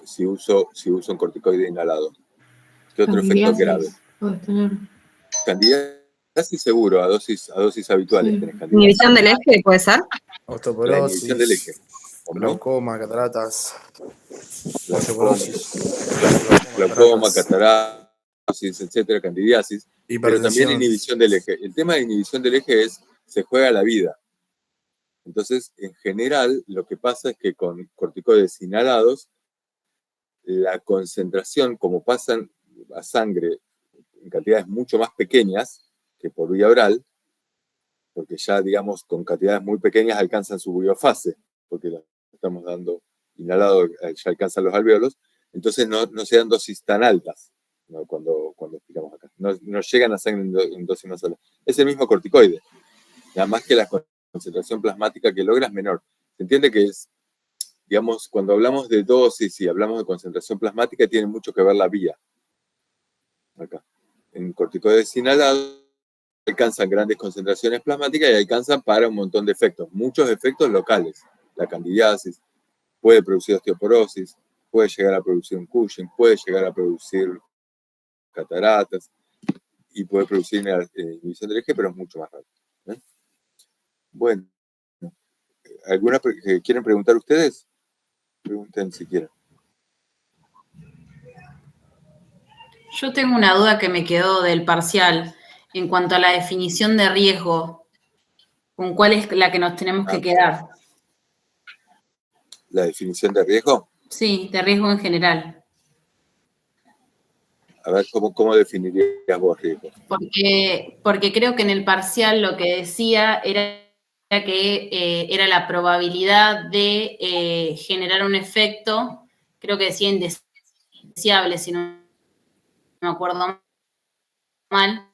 Si uso un corticoide inhalado. ¿Qué otro efecto grave? Candidiasis seguro, a dosis habituales. Sí. Tenés candidiasis. ¿Inhibición del eje puede ser? La inhibición del eje. Glaucoma, cataratas, Glaucoma, cataratas, etcétera, candidiasis. Pero también inhibición del eje. El tema de inhibición del eje se juega la vida. Entonces, en general, lo que pasa es que con corticoides inhalados, la concentración, como pasan a sangre en cantidades mucho más pequeñas que por vía oral, porque ya, digamos, con cantidades muy pequeñas alcanzan su biofase, porque lo estamos dando inhalado, ya alcanzan los alvéolos, entonces no se dan dosis tan altas, ¿no? Cuando explicamos acá. No llegan a sangre en dosis más altas. Es el mismo corticoide, nada más que la concentración plasmática que logra es menor. Se entiende que es, digamos, cuando hablamos de dosis y hablamos de concentración plasmática, tiene mucho que ver la vía. Acá. En corticoides inhalados alcanzan grandes concentraciones plasmáticas y alcanzan para un montón de efectos. Muchos efectos locales. La candidiasis puede producir osteoporosis, puede llegar a producir un Cushing, puede llegar a producir cataratas y puede producir inhibición del eje, pero es mucho más rápido. Bueno, ¿alguna que quieren preguntar ustedes? Pregunten si quieren. Yo tengo una duda que me quedó del parcial en cuanto a la definición de riesgo. ¿Con cuál es la que nos tenemos que quedar? ¿La definición de riesgo? Sí, de riesgo en general. A ver, ¿cómo definirías vos riesgo? Porque creo que en el parcial lo que decía era que era la probabilidad de generar un efecto, creo que decía indeseable, si no me acuerdo mal,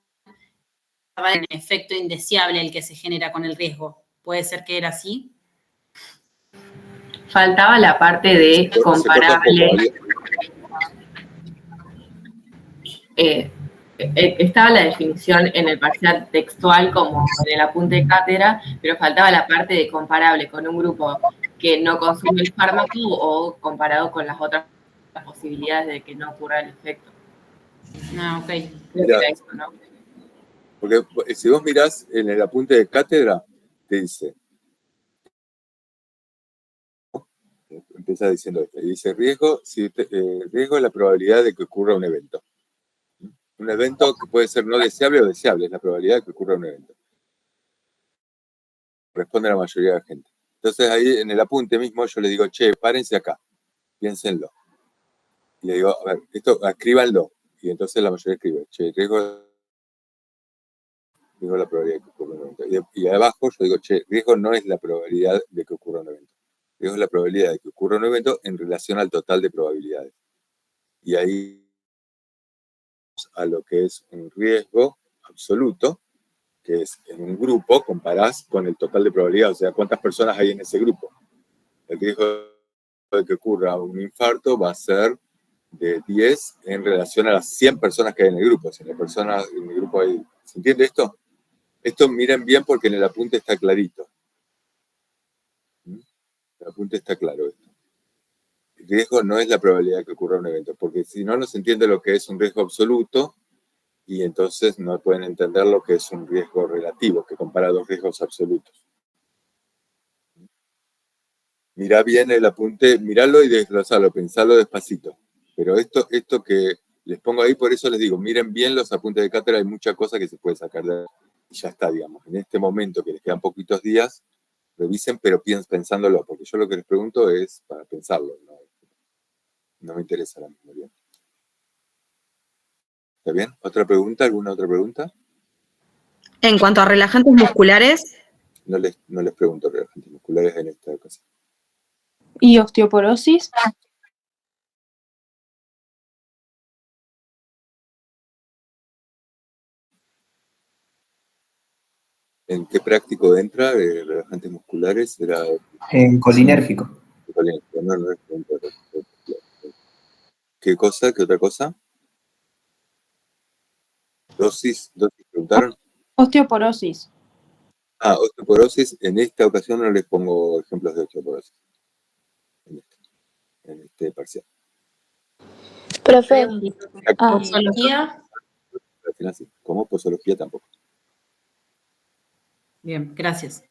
el efecto indeseable el que se genera con el riesgo. ¿Puede ser que era así? Faltaba la parte de comparable. Estaba la definición en el parcial textual como en el apunte de cátedra, pero faltaba la parte de comparable con un grupo que no consume el fármaco o comparado con las otras posibilidades de que no ocurra el efecto. Ah, ok. Creo Mirá, que era eso, ¿no? porque si vos mirás en el apunte de cátedra, te dice, empieza diciendo esto, y dice riesgo es la probabilidad de que ocurra un evento. Un evento que puede ser no deseable o deseable, es la probabilidad de que ocurra un evento. Responde la mayoría de la gente. Entonces ahí en el apunte mismo yo le digo, párense acá, piénsenlo. Y le digo, a ver, esto, escríbanlo. Y entonces la mayoría escribe, riesgo es la probabilidad de que ocurra un evento. Y abajo yo digo, riesgo no es la probabilidad de que ocurra un evento. Riesgo es la probabilidad de que ocurra un evento en relación al total de probabilidades. Y ahí a lo que es un riesgo absoluto, que es en un grupo, comparás con el total de probabilidades, o sea, cuántas personas hay en ese grupo. El riesgo de que ocurra un infarto va a ser de 10 en relación a las 100 personas que hay en el grupo. Si en el grupo hay... ¿Se entiende esto? Esto miren bien porque en el apunte está clarito. El apunte está claro esto. El riesgo no es la probabilidad de que ocurra un evento, porque si no, no se entiende lo que es un riesgo absoluto y entonces no pueden entender lo que es un riesgo relativo, que compara dos riesgos absolutos. Mirá bien el apunte, miralo y desglosalo, pensalo despacito. Pero esto que les pongo ahí, por eso les digo, miren bien los apuntes de cátedra, hay mucha cosa que se puede sacar de ahí. Y ya está, digamos. En este momento que les quedan poquitos días, revisen, pero pensándolo, porque yo lo que les pregunto es para pensarlo, no me interesa la misma bien. ¿Está bien? ¿Otra pregunta? ¿Alguna otra pregunta? En cuanto a relajantes musculares. No les pregunto relajantes musculares en esta ocasión. ¿Y osteoporosis? ¿En qué práctico entra relajantes musculares? Era En colinérgico. No es pregunta. ¿Qué cosa? ¿Qué otra cosa? ¿Dosis preguntaron? Osteoporosis. Osteoporosis. En esta ocasión no les pongo ejemplos de osteoporosis. En este parcial. Profe, ¿Posología? Al final sí. ¿Cómo? Posología tampoco. Bien, gracias.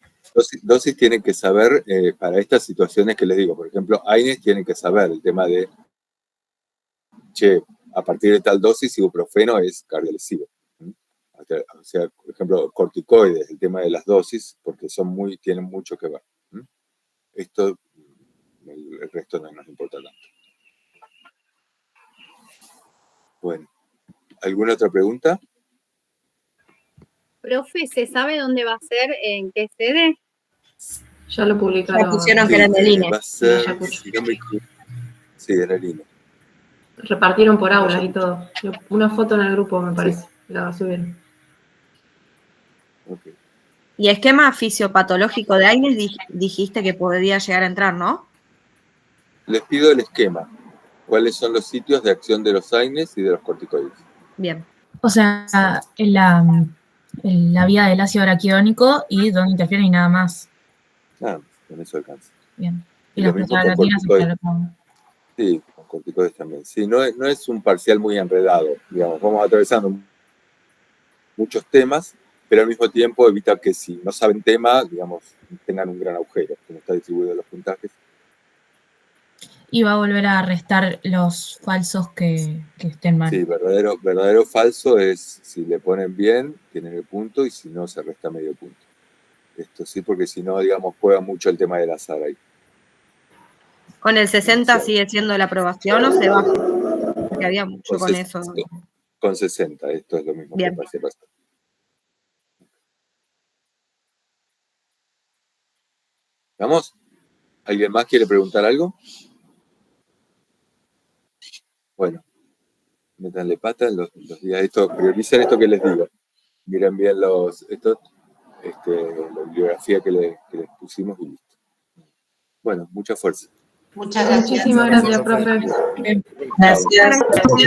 Dosis tienen que saber para estas situaciones que les digo. Por ejemplo, AINES tienen que saber el tema de, a partir de tal dosis, ibuprofeno es cardiolesivo. O sea, por ejemplo, corticoides, el tema de las dosis, porque tienen mucho que ver. Esto, el resto no nos importa tanto. Bueno, ¿alguna otra pregunta? Profe, ¿se sabe dónde va a ser? ¿En qué sede? Ya lo publicaron. Ya pusieron que era en el INE. Va a ser, sí, en el INE. Repartieron por aulas y todo. Una foto en el grupo, me parece. La subieron. Okay. Y esquema fisiopatológico de AINES dijiste que podría llegar a entrar, ¿no? Les pido el esquema. ¿Cuáles son los sitios de acción de los AINES y de los corticoides? Bien. O sea, en la vía del ácido araquidónico y donde interfieren y nada más. Con eso alcanza. Bien. Y Y lo las mismo con prostaglandinas corticoides. Sí, con corticoides también. Sí, no es un parcial muy enredado. Digamos, vamos atravesando muchos temas, pero al mismo tiempo evita que si no saben tema, digamos, tengan un gran agujero, como está distribuido los puntajes. Y va a volver a restar los falsos que estén mal. Sí, verdadero falso es si le ponen bien, tienen el punto, y si no, se resta medio punto. Esto sí, porque si no, digamos, juega mucho el tema del azar ahí. ¿Con el 60 sigue siendo la aprobación o se baja? Porque había mucho con eso. Con 60, esto es lo mismo Bien. que parece pasar. ¿Vamos? ¿Alguien más quiere preguntar algo? Bueno, métanle pata en los días. Prioricen esto que les digo. Miren bien la bibliografía que les pusimos y listo. Bueno, mucha fuerza. Muchas gracias. Muchísimas gracias, profe. Gracias.